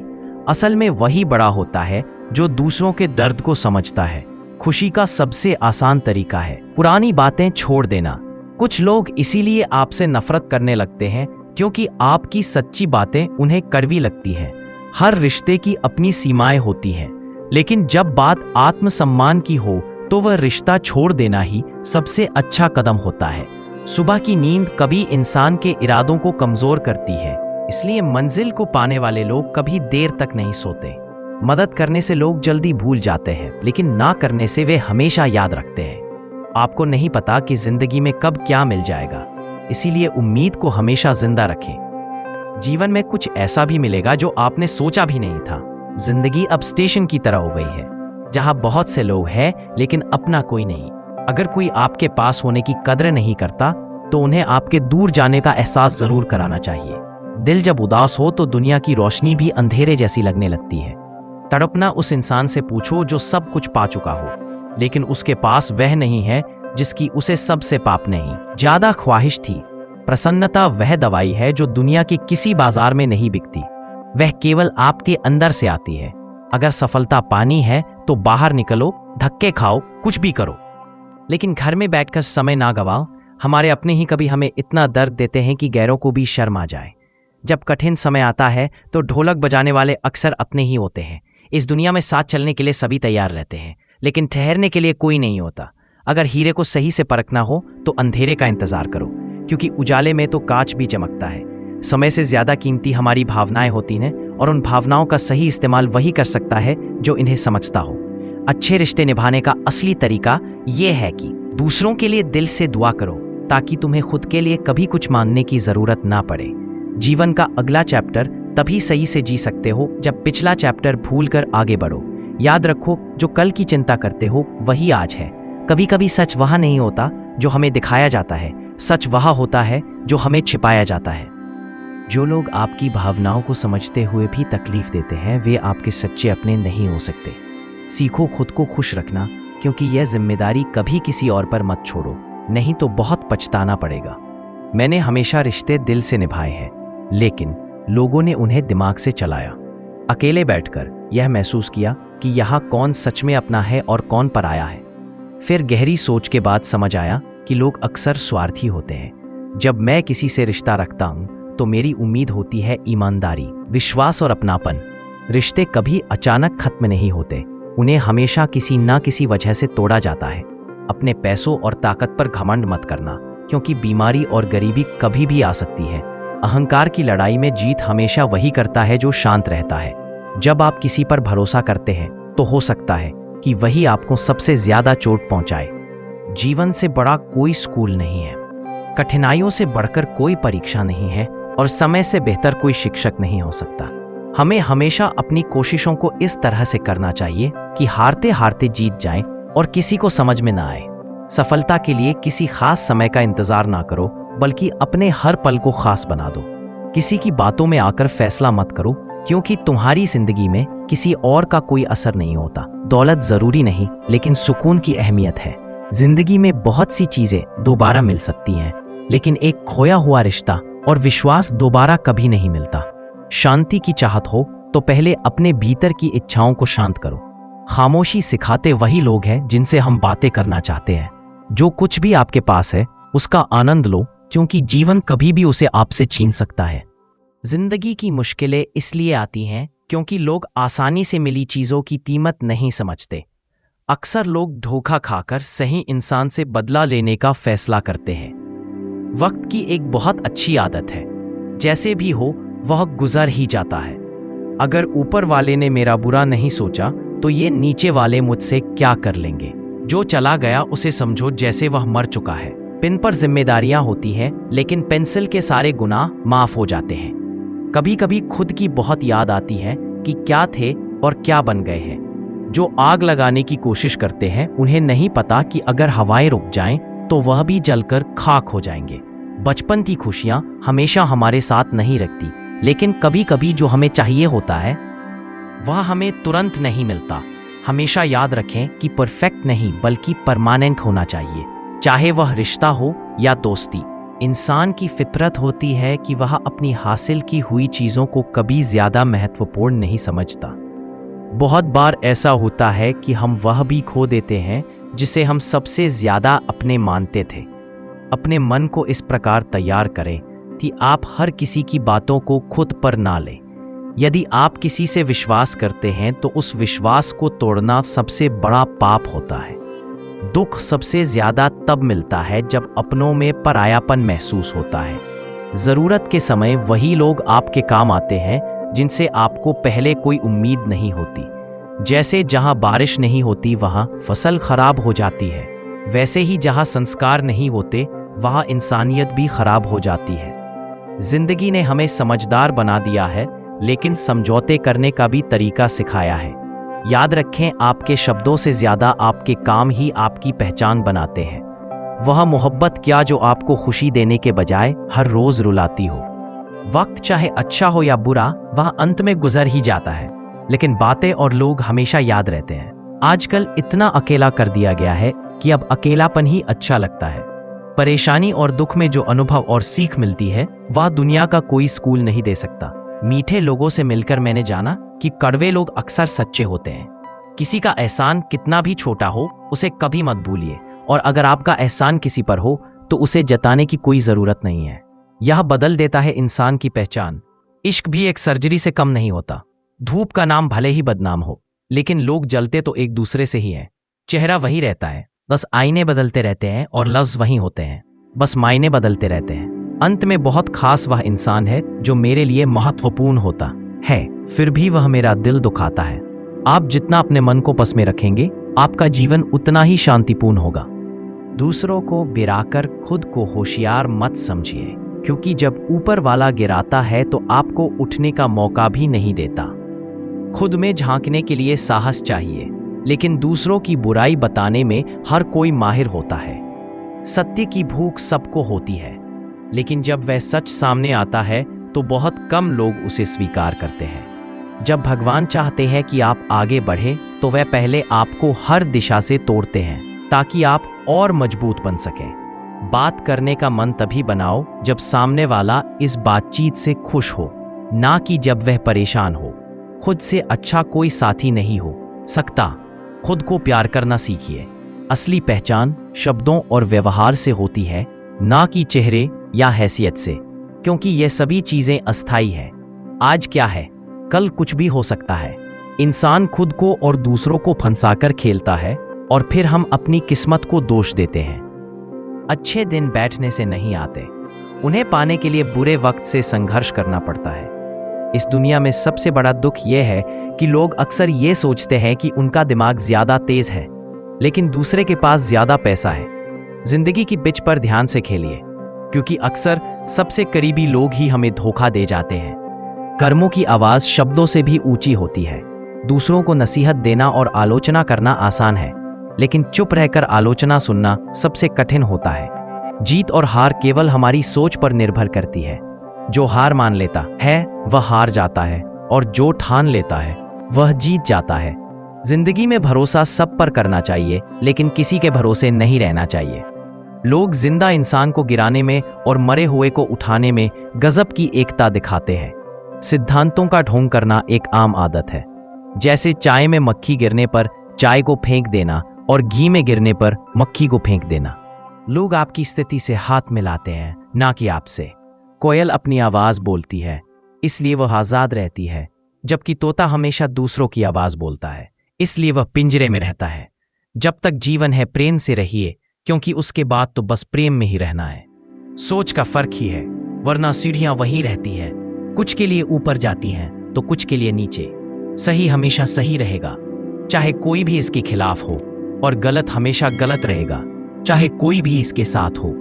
असल में वही बड़ा होता है जो दूसरों के दर्द को समझता है। खुशी का सबसे आसान तरीका है पुरानी बातें छोड़ देना। कुछ लोग इसीलिए आपसे नफरत करने लगते हैं क्योंकि आपकी सच्ची बातें उन्हें कड़वी लगती हैं। हर रिश्ते की अपनी सीमाएं होती हैं, लेकिन जब बात आत्मसम्मान की हो तो वह रिश्ता छोड़ देना ही सबसे अच्छा कदम होता है। सुबह की नींद कभी इंसान के इरादों को कमजोर करती है, इसलिए मंजिल को पाने वाले लोग कभी देर तक नहीं सोते। मदद करने से लोग जल्दी भूल जाते हैं, लेकिन ना करने से वे हमेशा याद रखते हैं। आपको नहीं पता कि जिंदगी में कब क्या मिल जाएगा, इसीलिए उम्मीद को हमेशा जिंदा रखें। जीवन में कुछ ऐसा भी मिलेगा जो आपने सोचा भी नहीं था। जिंदगी अब स्टेशन की तरह हो गई है, जहां बहुत से लोग हैं लेकिन अपना कोई नहीं। अगर कोई आपके पास होने की कदर नहीं करता तो उन्हें आपके दूर जाने का एहसास जरूर कराना चाहिए। दिल जब उदास हो तो दुनिया की रोशनी भी अंधेरे जैसी लगने लगती है। तड़पना उस इंसान से पूछो जो सब कुछ पा चुका हो, लेकिन उसके पास वह नहीं है जिसकी उसे सबसे पाप नहीं। ज्यादा ख्वाहिश थी। प्रसन्नता वह दवाई है जो दुनिया के किसी बाजार में नहीं बिकती। वह केवल आपके अंदर से आती है। अगर सफलता पानी है तो बाहर निकलो, धक्के खाओ, कुछ भी करो, लेकिन घर में बैठकर समय ना गवाओ। हमारे अपने ही कभी हमें इतना दर्द देते हैं कि गैरों को भी शर्म आ जाए। जब कठिन समय आता है तो ढोलक बजाने वाले अक्सर अपने ही होते हैं। इस दुनिया में साथ चलने के लिए सभी तैयार रहते हैं, लेकिन ठहरने के लिए कोई नहीं होता। अगर हीरे को सही से परखना हो तो अंधेरे का इंतजार करो, क्योंकि उजाले में तो कांच भी चमकता है। समय से ज्यादा कीमती हमारी भावनाएं होती हैं, और उन भावनाओं का सही इस्तेमाल वही कर सकता है जो इन्हें समझता हो। अच्छे रिश्ते निभाने का असली तरीका यह है कि दूसरों के लिए दिल से दुआ करो, ताकि तुम्हें खुद के लिए कभी कुछ मांगने की जरूरत ना पड़े। जीवन का अगला चैप्टर तभी सही से जी सकते हो जब पिछला चैप्टर भूलकर आगे बढ़ो। याद रखो, जो कल की चिंता करते हो वही आज है। कभी कभी सच वहां नहीं होता जो हमें दिखाया जाता है, सच वहां होता है जो हमें छिपाया जाता है। जो लोग आपकी भावनाओं को समझते हुए भी तकलीफ देते हैं, वे आपके सच्चे अपने नहीं हो सकते। सीखो खुद को खुश रखना, क्योंकि यह जिम्मेदारी कभी किसी और पर मत छोड़ो, नहीं तो बहुत पछताना पड़ेगा। मैंने हमेशा रिश्ते दिल से निभाए हैं, लेकिन लोगों ने उन्हें दिमाग से चलाया। अकेले बैठकर यह महसूस किया कि यहाँ कौन सच में अपना है और कौन पराया है। फिर गहरी सोच के बाद समझ आया कि लोग अक्सर स्वार्थी होते हैं। जब मैं किसी से रिश्ता रखता हूँ तो मेरी उम्मीद होती है ईमानदारी, विश्वास और अपनापन। रिश्ते कभी अचानक खत्म नहीं होते, उन्हें हमेशा किसी ना किसी वजह से तोड़ा जाता है। अपने पैसों और ताकत पर घमंड मत करना, क्योंकि बीमारी और गरीबी कभी भी आ सकती है। अहंकार की लड़ाई में जीत हमेशा वही करता है जो शांत रहता है। जब आप किसी पर भरोसा करते हैं तो हो सकता है कि वही आपको सबसे ज्यादा चोट पहुंचाए। जीवन से बड़ा कोई स्कूल नहीं है, कठिनाइयों से बढ़कर कोई परीक्षा नहीं है, और समय से बेहतर कोई शिक्षक नहीं हो सकता। हमें हमेशा अपनी कोशिशों को इस तरह से करना चाहिए कि हारते हारते जीत जाएं और किसी को समझ में ना आए। सफलता के लिए किसी खास समय का इंतजार ना करो, बल्कि अपने हर पल को खास बना दो। किसी की बातों में आकर फैसला मत करो, क्योंकि तुम्हारी जिंदगी में किसी और का कोई असर नहीं होता। दौलत जरूरी नहीं, लेकिन सुकून की अहमियत है। जिंदगी में बहुत सी चीजें दोबारा मिल सकती हैं, लेकिन एक खोया हुआ रिश्ता और विश्वास दोबारा कभी नहीं मिलता। शांति की चाहत हो तो पहले अपने भीतर की इच्छाओं को शांत करो। खामोशी सिखाते वही लोग हैं जिनसे हम बातें करना चाहते हैं। जो कुछ भी आपके पास है उसका आनंद लो, क्योंकि जीवन कभी भी उसे आपसे छीन सकता है। जिंदगी की मुश्किलें इसलिए आती हैं क्योंकि लोग आसानी से मिली चीजों की कीमत नहीं समझते। अक्सर लोग धोखा खाकर सही इंसान से बदला लेने का फैसला करते हैं। वक्त की एक बहुत अच्छी आदत है, जैसे भी हो वह गुजर ही जाता है। अगर ऊपर वाले ने मेरा बुरा नहीं सोचा तो ये नीचे वाले मुझसे क्या कर लेंगे। जो चला गया उसे समझो जैसे वह मर चुका है। पेन पर जिम्मेदारियां होती हैं, लेकिन पेंसिल के सारे गुनाह माफ हो जाते हैं। कभी कभी खुद की बहुत याद आती है कि क्या थे और क्या बन गए हैं। जो आग लगाने की कोशिश करते हैं उन्हें नहीं पता कि अगर हवाएं रुक जाएं तो वह भी जलकर खाक हो जाएंगे। बचपन की खुशियां हमेशा हमारे साथ नहीं रखती, लेकिन कभी कभी जो हमें चाहिए होता है वह हमें तुरंत नहीं मिलता। हमेशा याद रखें कि परफेक्ट नहीं बल्कि परमानेंट होना चाहिए, चाहे वह रिश्ता हो या दोस्ती। इंसान की फितरत होती है कि वह अपनी हासिल की हुई चीज़ों को कभी ज़्यादा महत्वपूर्ण नहीं समझता। बहुत बार ऐसा होता है कि हम वह भी खो देते हैं जिसे हम सबसे ज़्यादा अपने मानते थे। अपने मन को इस प्रकार तैयार करें कि आप हर किसी की बातों को खुद पर ना लें। यदि आप किसी से विश्वास करते हैं तो उस विश्वास को तोड़ना सबसे बड़ा पाप होता है। दुख सबसे ज्यादा तब मिलता है जब अपनों में परायापन महसूस होता है। जरूरत के समय वही लोग आपके काम आते हैं जिनसे आपको पहले कोई उम्मीद नहीं होती। जैसे जहां बारिश नहीं होती वहां फसल खराब हो जाती है, वैसे ही जहां संस्कार नहीं होते वहां इंसानियत भी खराब हो जाती है। जिंदगी ने हमें समझदार बना दिया है, लेकिन समझौते करने का भी तरीका सिखाया है। याद रखें, आपके शब्दों से ज्यादा आपके काम ही आपकी पहचान बनाते हैं। वह मोहब्बत क्या जो आपको खुशी देने के बजाय हर रोज रुलाती हो। वक्त चाहे अच्छा हो या बुरा, वह अंत में गुजर ही जाता है, लेकिन बातें और लोग हमेशा याद रहते हैं। आजकल इतना अकेला कर दिया गया है कि अब अकेलापन ही अच्छा लगता है। परेशानी और दुख में जो अनुभव और सीख मिलती है वह दुनिया का कोई स्कूल नहीं दे सकता। मीठे लोगों से मिलकर मैंने जाना कि कड़वे लोग अक्सर सच्चे होते हैं। किसी का एहसान कितना भी छोटा हो उसे कभी मत भूलिए, और अगर आपका एहसान किसी पर हो तो उसे जताने की कोई जरूरत नहीं है। यह बदल देता है इंसान की पहचान। इश्क भी एक सर्जरी से कम नहीं होता। धूप का नाम भले ही बदनाम हो, लेकिन लोग जलते तो एक दूसरे से ही हैं। चेहरा वही रहता है, बस आईने बदलते रहते हैं, और लफ्ज वही होते हैं, बस मायने बदलते रहते हैं। अंत में बहुत खास वह इंसान है जो मेरे लिए महत्वपूर्ण होता है, फिर भी वह मेरा दिल दुखाता है। आप जितना अपने मन को बस में रखेंगे, आपका जीवन उतना ही शांतिपूर्ण होगा। दूसरों को गिराकर खुद को होशियार मत समझिए, क्योंकि जब ऊपर वाला गिराता है तो आपको उठने का मौका भी नहीं देता। खुद में झांकने के लिए साहस चाहिए, लेकिन दूसरों की बुराई बताने में हर कोई माहिर होता है। सत्य की भूख सबको होती है, लेकिन जब वह सच सामने आता है तो बहुत कम लोग उसे स्वीकार करते हैं। जब भगवान चाहते हैं कि आप आगे बढ़ें तो वह पहले आपको हर दिशा से तोड़ते हैं ताकि आप और मजबूत बन सकें। बात करने का मन तभी बनाओ जब सामने वाला इस बातचीत से खुश हो, ना कि जब वह परेशान हो। खुद से अच्छा कोई साथी नहीं हो सकता। खुद को प्यार करना सीखिए। असली पहचान शब्दों और व्यवहार से होती है, ना कि चेहरे या हैसियत से, क्योंकि ये सभी चीजें अस्थायी हैं। आज क्या है, कल कुछ भी हो सकता है। इंसान खुद को और दूसरों को फंसाकर खेलता है और फिर हम अपनी किस्मत को दोष देते हैं। अच्छे दिन बैठने से नहीं आते, उन्हें पाने के लिए बुरे वक्त से संघर्ष करना पड़ता है। इस दुनिया में सबसे बड़ा दुख यह है कि लोग अक्सर ये सोचते हैं कि उनका दिमाग ज्यादा तेज है, लेकिन दूसरे के पास ज्यादा पैसा है। जिंदगी की पिच पर ध्यान से खेलिए, क्योंकि अक्सर सबसे करीबी लोग ही हमें धोखा दे जाते हैं। कर्मों की आवाज शब्दों से भी ऊंची होती है। दूसरों को नसीहत देना और आलोचना करना आसान है, लेकिन चुप रहकर आलोचना सुनना सबसे कठिन होता है। जीत और हार केवल हमारी सोच पर निर्भर करती है। जो हार मान लेता है वह हार जाता है, और जो ठान लेता है वह जीत जाता है। जिंदगी में भरोसा सब पर करना चाहिए, लेकिन किसी के भरोसे नहीं रहना चाहिए। लोग जिंदा इंसान को गिराने में और मरे हुए को उठाने में गजब की एकता दिखाते हैं। सिद्धांतों का ढोंग करना एक आम आदत है, जैसे चाय में मक्खी गिरने पर चाय को फेंक देना और घी में गिरने पर मक्खी को फेंक देना। लोग आपकी स्थिति से हाथ मिलाते हैं, ना कि आपसे। कोयल अपनी आवाज बोलती है, इसलिए वह आजाद रहती है, जबकि तोता हमेशा दूसरों की आवाज बोलता है, इसलिए वह पिंजरे में रहता है। जब तक जीवन है प्रेम से रहिए, क्योंकि उसके बाद तो बस प्रेम में ही रहना है। सोच का फर्क ही है, वरना सीढ़ियां वहीं रहती है, कुछ के लिए ऊपर जाती हैं तो कुछ के लिए नीचे। सही हमेशा सही रहेगा, चाहे कोई भी इसके खिलाफ हो, और गलत हमेशा गलत रहेगा, चाहे कोई भी इसके साथ हो।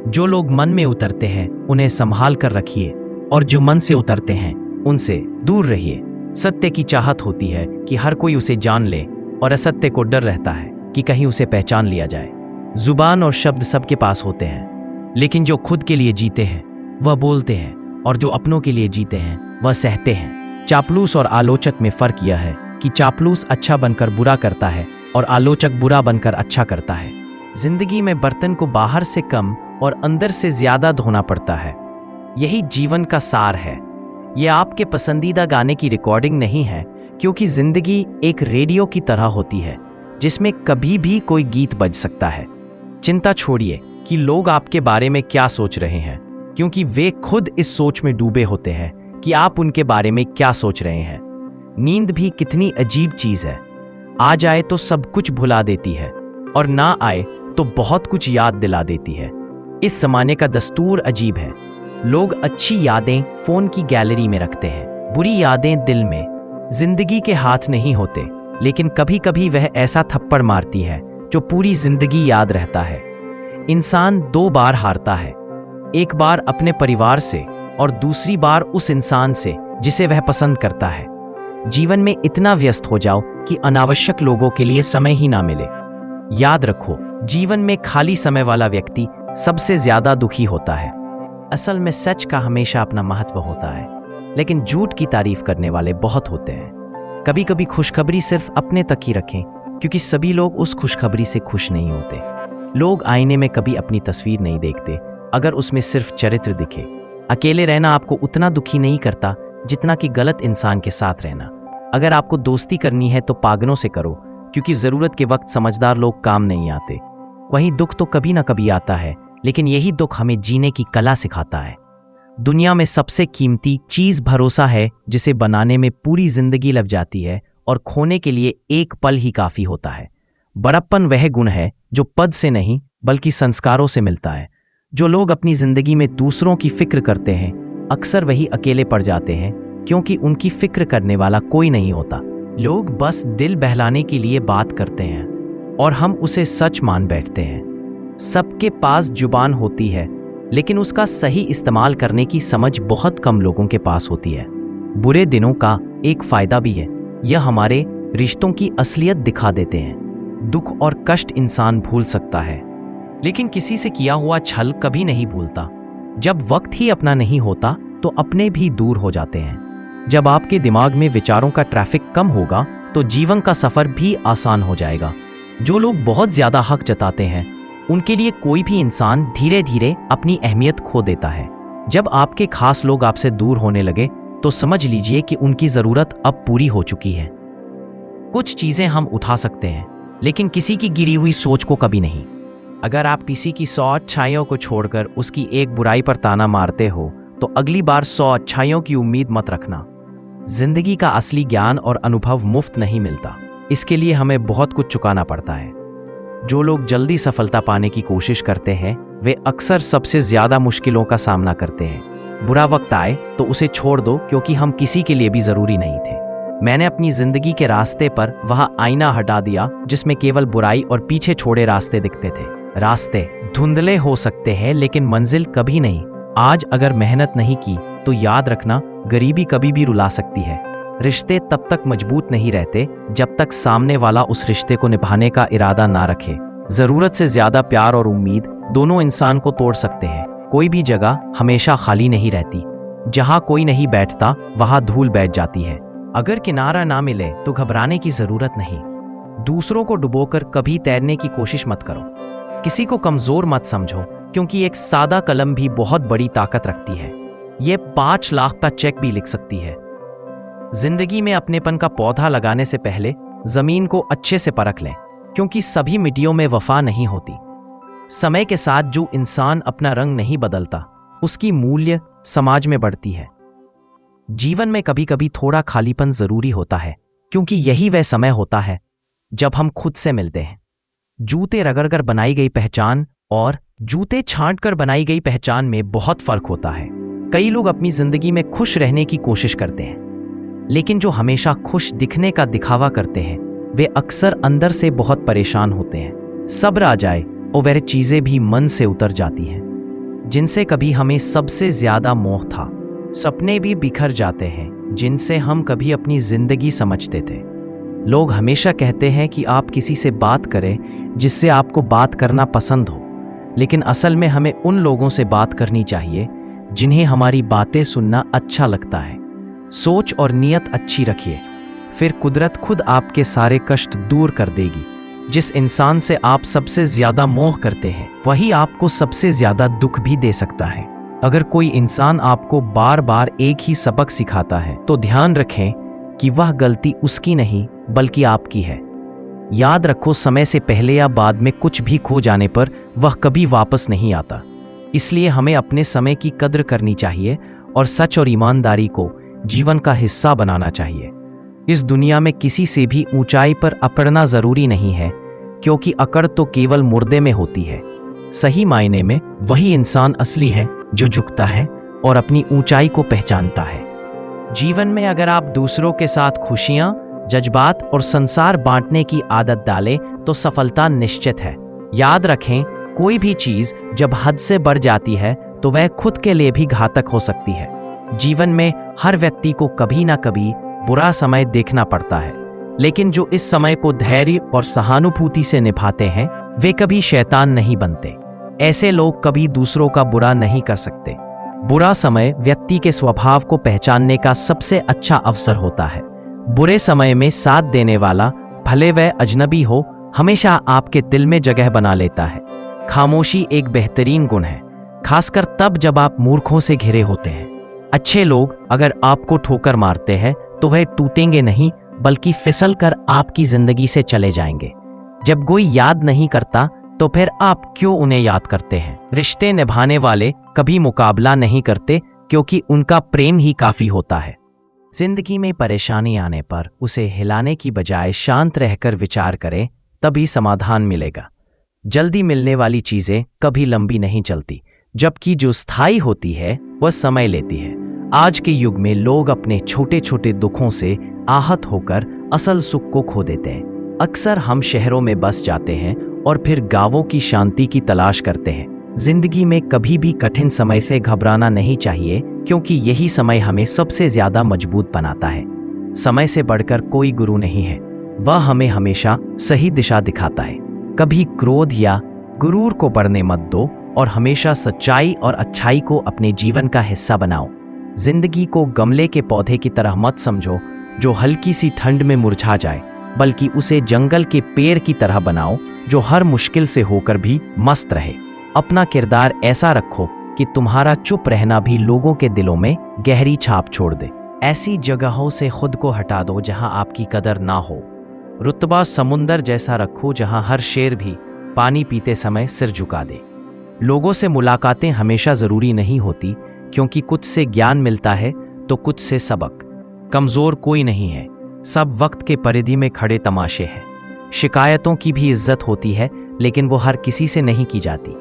जो लोग मन में उतरते हैं उन्हें संभाल कर रखिए, और जो मन से उतरते हैं उनसे दूर रहिए। सत्य की चाहत होती है कि हर कोई उसे जान ले, और असत्य को डर रहता है कि कहीं उसे पहचान लिया जाए। जुबान और शब्द सबके पास होते हैं, लेकिन जो खुद के लिए जीते हैं वह बोलते हैं, और जो अपनों के लिए जीते हैं वह सहते हैं। चापलूस और आलोचक में फर्क यह है कि चापलूस अच्छा बनकर बुरा करता है और आलोचक बुरा बनकर अच्छा करता है। जिंदगी में बर्तन को बाहर से कम और अंदर से ज्यादा धोना पड़ता है, यही जीवन का सार है। यह आपके पसंदीदा गाने की रिकॉर्डिंग नहीं है, क्योंकि जिंदगी एक रेडियो की तरह होती है जिसमें कभी भी कोई गीत बज सकता है। चिंता छोड़िए कि लोग आपके बारे में क्या सोच रहे हैं, क्योंकि वे खुद इस सोच में डूबे होते हैं कि आप उनके बारे में क्या सोच रहे हैं। नींद भी कितनी अजीब चीज है, आ जाए तो सब कुछ भुला देती है, और ना आए तो बहुत कुछ याद दिला देती है। इस जमाने का दस्तूर अजीब है, लोग अच्छी यादें फोन की गैलरी में रखते हैं, बुरी यादें दिल में। जिंदगी के हाथ नहीं होते, लेकिन कभी कभी वह ऐसा थप्पड़ मारती है जो पूरी जिंदगी याद रहता है। इंसान 2 बार हारता है, एक बार अपने परिवार से और दूसरी बार उस इंसान से जिसे वह पसंद करता है। जीवन में इतना व्यस्त हो जाओ कि अनावश्यक लोगों के लिए समय ही ना मिले। याद रखो, जीवन में खाली समय वाला व्यक्ति सबसे ज्यादा दुखी होता है। असल में सच का हमेशा अपना महत्व होता है, लेकिन झूठ की तारीफ करने वाले बहुत होते हैं। कभी कभी खुशखबरी सिर्फ अपने तक ही रखें, क्योंकि सभी लोग उस खुशखबरी से खुश नहीं होते। लोग आईने में कभी अपनी तस्वीर नहीं देखते, अगर उसमें सिर्फ चरित्र दिखे। अकेले रहना आपको उतना दुखी नहीं करता जितना कि गलत इंसान के साथ रहना। अगर आपको दोस्ती करनी है तो पागलों से करो, क्योंकि जरूरत के वक्त समझदार लोग काम नहीं आते। वहीं दुख तो कभी ना कभी आता है, लेकिन यही दुख हमें जीने की कला सिखाता है। दुनिया में सबसे कीमती चीज भरोसा है, जिसे बनाने में पूरी जिंदगी लग जाती है और खोने के लिए एक पल ही काफी होता है। बड़प्पन वह गुण है जो पद से नहीं बल्कि संस्कारों से मिलता है। जो लोग अपनी जिंदगी में दूसरों की फिक्र करते हैं अक्सर वही अकेले पड़ जाते हैं, क्योंकि उनकी फिक्र करने वाला कोई नहीं होता। लोग बस दिल बहलाने के लिए बात करते हैं और हम उसे सच मान बैठते हैं। सबके पास जुबान होती है, लेकिन उसका सही इस्तेमाल करने की समझ बहुत कम लोगों के पास होती है। बुरे दिनों का एक फायदा भी है, यह हमारे रिश्तों की असलियत दिखा देते हैं। दुख और कष्ट इंसान भूल सकता है, लेकिन किसी से किया हुआ छल कभी नहीं भूलता। जब वक्त ही अपना नहीं होता तो अपने भी दूर हो जाते हैं। जब आपके दिमाग में विचारों का ट्रैफिक कम होगा तो जीवन का सफर भी आसान हो जाएगा। जो लोग बहुत ज्यादा हक जताते हैं उनके लिए कोई भी इंसान धीरे धीरे अपनी अहमियत खो देता है। जब आपके खास लोग आपसे दूर होने लगे तो समझ लीजिए कि उनकी जरूरत अब पूरी हो चुकी है। कुछ चीजें हम उठा सकते हैं, लेकिन किसी की गिरी हुई सोच को कभी नहीं। अगर आप किसी की 100 अच्छाइयों को छोड़कर उसकी एक बुराई पर ताना मारते हो तो अगली बार 100 अच्छाइयों की उम्मीद मत रखना। जिंदगी का असली ज्ञान और अनुभव मुफ्त नहीं मिलता, इसके लिए हमें बहुत कुछ चुकाना पड़ता है। जो लोग जल्दी सफलता पाने की कोशिश करते हैं वे अक्सर सबसे ज्यादा मुश्किलों का सामना करते हैं। बुरा वक्त आए तो उसे छोड़ दो, क्योंकि हम किसी के लिए भी जरूरी नहीं थे। मैंने अपनी जिंदगी के रास्ते पर वह आईना हटा दिया जिसमें केवल बुराई और पीछे छोड़े रास्ते दिखते थे। रास्ते धुंधले हो सकते हैं, लेकिन मंजिल कभी नहीं। आज अगर मेहनत नहीं की तो याद रखना, गरीबी कभी भी रुला सकती है। रिश्ते तब तक मजबूत नहीं रहते जब तक सामने वाला उस रिश्ते को निभाने का इरादा ना रखे। जरूरत से ज्यादा प्यार और उम्मीद दोनों इंसान को तोड़ सकते हैं। कोई भी जगह हमेशा खाली नहीं रहती, जहां कोई नहीं बैठता वहां धूल बैठ जाती है। अगर किनारा ना मिले तो घबराने की जरूरत नहीं। दूसरों को डुबोकर कभी तैरने की कोशिश मत करो। किसी को कमजोर मत समझो, क्योंकि एक सादा कलम भी बहुत बड़ी ताकत रखती है। ये 5 लाख का चेक भी लिख सकती है। जिंदगी में अपनेपन का पौधा लगाने से पहले जमीन को अच्छे से परख लें, क्योंकि सभी मिट्टियों में वफा नहीं होती। समय के साथ जो इंसान अपना रंग नहीं बदलता उसकी मूल्य समाज में बढ़ती है। जीवन में कभी कभी थोड़ा खालीपन जरूरी होता है, क्योंकि यही वह समय होता है जब हम खुद से मिलते हैं। जूते रगड़कर बनाई गई पहचान और जूते छांटकर बनाई गई पहचान में बहुत फर्क होता है। कई लोग अपनी जिंदगी में खुश रहने की कोशिश करते हैं, लेकिन जो हमेशा खुश दिखने का दिखावा करते हैं वे अक्सर अंदर से बहुत परेशान होते हैं। सब्र आ जाए और वह चीजें भी मन से उतर जाती हैं जिनसे कभी हमें सबसे ज्यादा मोह था। सपने भी बिखर जाते हैं जिनसे हम कभी अपनी जिंदगी समझते थे। लोग हमेशा कहते हैं कि आप किसी से बात करें जिससे आपको बात करना पसंद हो, लेकिन असल में हमें उन लोगों से बात करनी चाहिए जिन्हें हमारी बातें सुनना अच्छा लगता है। सोच और नीयत अच्छी रखिए, फिर कुदरत खुद आपके सारे कष्ट दूर कर देगी। जिस इंसान से आप सबसे ज्यादा मोह करते हैं वही आपको सबसे ज्यादा दुख भी दे सकता है। अगर कोई इंसान आपको बार बार एक ही सबक सिखाता है तो ध्यान रखें कि वह गलती उसकी नहीं बल्कि आपकी है। याद रखो, समय से पहले या बाद में कुछ भी खो जाने पर वह कभी वापस नहीं आता। इसलिए हमें अपने समय की कद्र करनी चाहिए और सच और ईमानदारी को जीवन का हिस्सा बनाना चाहिए। इस दुनिया में किसी से भी ऊंचाई पर अकड़ना जरूरी नहीं है, क्योंकि अकड़ तो केवल मुर्दे में होती है। सही मायने में वही इंसान असली है जो झुकता है और अपनी ऊंचाई को पहचानता है। जीवन में अगर आप दूसरों के साथ खुशियां, जज्बात और संसार बांटने की आदत डालें तो सफलता निश्चित है। याद रखें, कोई भी चीज जब हद से बढ़ जाती है तो वह खुद के लिए भी घातक हो सकती है। जीवन में हर व्यक्ति को कभी ना कभी बुरा समय देखना पड़ता है, लेकिन जो इस समय को धैर्य और सहानुभूति से निभाते हैं वे कभी शैतान नहीं बनते। ऐसे लोग कभी दूसरों का बुरा नहीं कर सकते। बुरा समय व्यक्ति के स्वभाव को पहचानने का सबसे अच्छा अवसर होता है। बुरे समय में साथ देने वाला, भले वह अजनबी हो, हमेशा आपके दिल में जगह बना लेता है। खामोशी एक बेहतरीन गुण है, खासकर तब जब आप मूर्खों से घिरे होते हैं। अच्छे लोग अगर आपको ठोकर मारते हैं तो वह टूटेंगे नहीं बल्कि फिसल कर आपकी जिंदगी से चले जाएंगे। जब कोई याद नहीं करता तो फिर आप क्यों उन्हें याद करते हैं? रिश्ते निभाने वाले कभी मुकाबला नहीं करते, क्योंकि उनका प्रेम ही काफी होता है। जिंदगी में परेशानी आने पर उसे हिलाने की बजाय शांत रहकर विचार करें, तभी समाधान मिलेगा। जल्दी मिलने वाली चीजें कभी लंबी नहीं चलती, जबकि जो स्थायी होती है वह समय लेती है। आज के युग में लोग अपने छोटे छोटे दुखों से आहत होकर असल सुख को खो देते हैं। अक्सर हम शहरों में बस जाते हैं और फिर गांवों की शांति की तलाश करते हैं। जिंदगी में कभी भी कठिन समय से घबराना नहीं चाहिए, क्योंकि यही समय हमें सबसे ज्यादा मजबूत बनाता है। समय से बढ़कर कोई गुरु नहीं है, वह हमें हमेशा सही दिशा दिखाता है। कभी क्रोध या गुरूर को बढ़ने मत दो और हमेशा सच्चाई और अच्छाई को अपने जीवन का हिस्सा बनाओ। जिंदगी को गमले के पौधे की तरह मत समझो जो हल्की सी ठंड में मुरझा जाए, बल्कि उसे जंगल के पेड़ की तरह बनाओ जो हर मुश्किल से होकर भी मस्त रहे। अपना किरदार ऐसा रखो कि तुम्हारा चुप रहना भी लोगों के दिलों में गहरी छाप छोड़ दे। ऐसी जगहों से खुद को हटा दो जहां आपकी कदर ना हो। रुतबा समुंदर जैसा रखो जहां हर शेर भी पानी पीते समय सिर झुका दे। लोगों से मुलाकातें हमेशा जरूरी नहीं होती, क्योंकि कुछ से ज्ञान मिलता है तो कुछ से सबक। कमजोर कोई नहीं है, सब वक्त के परिधि में खड़े तमाशे हैं। शिकायतों की भी इज्जत होती है, लेकिन वो हर किसी से नहीं की जाती।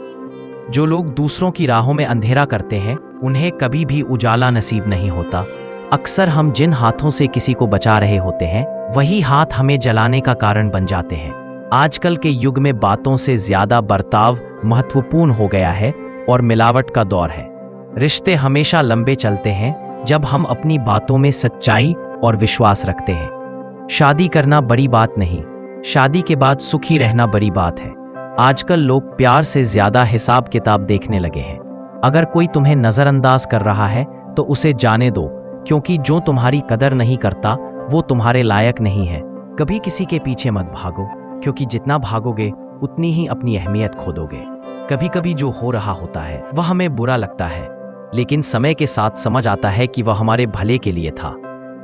जो लोग दूसरों की राहों में अंधेरा करते हैं उन्हें कभी भी उजाला नसीब नहीं होता। अक्सर हम जिन हाथों से किसी को बचा रहे होते हैं वही हाथ हमें जलाने का कारण बन जाते हैं। आजकल के युग में बातों से ज्यादा बर्ताव महत्वपूर्ण हो गया है और मिलावट का दौर है। रिश्ते हमेशा लंबे चलते हैं जब हम अपनी बातों में सच्चाई और विश्वास रखते हैं। शादी करना बड़ी बात नहीं, शादी के बाद सुखी रहना बड़ी बात है। आजकल लोग प्यार से ज्यादा हिसाब किताब देखने लगे हैं। अगर कोई तुम्हें नजरअंदाज कर रहा है तो उसे जाने दो, क्योंकि जो तुम्हारी कदर नहीं करता वो तुम्हारे लायक नहीं है। कभी किसी के पीछे मत भागो, क्योंकि जितना भागोगे उतनी ही अपनी अहमियत खो दोगे। कभी कभी जो हो रहा होता है वह हमें बुरा लगता है, लेकिन समय के साथ समझ आता है कि वह हमारे भले के लिए था।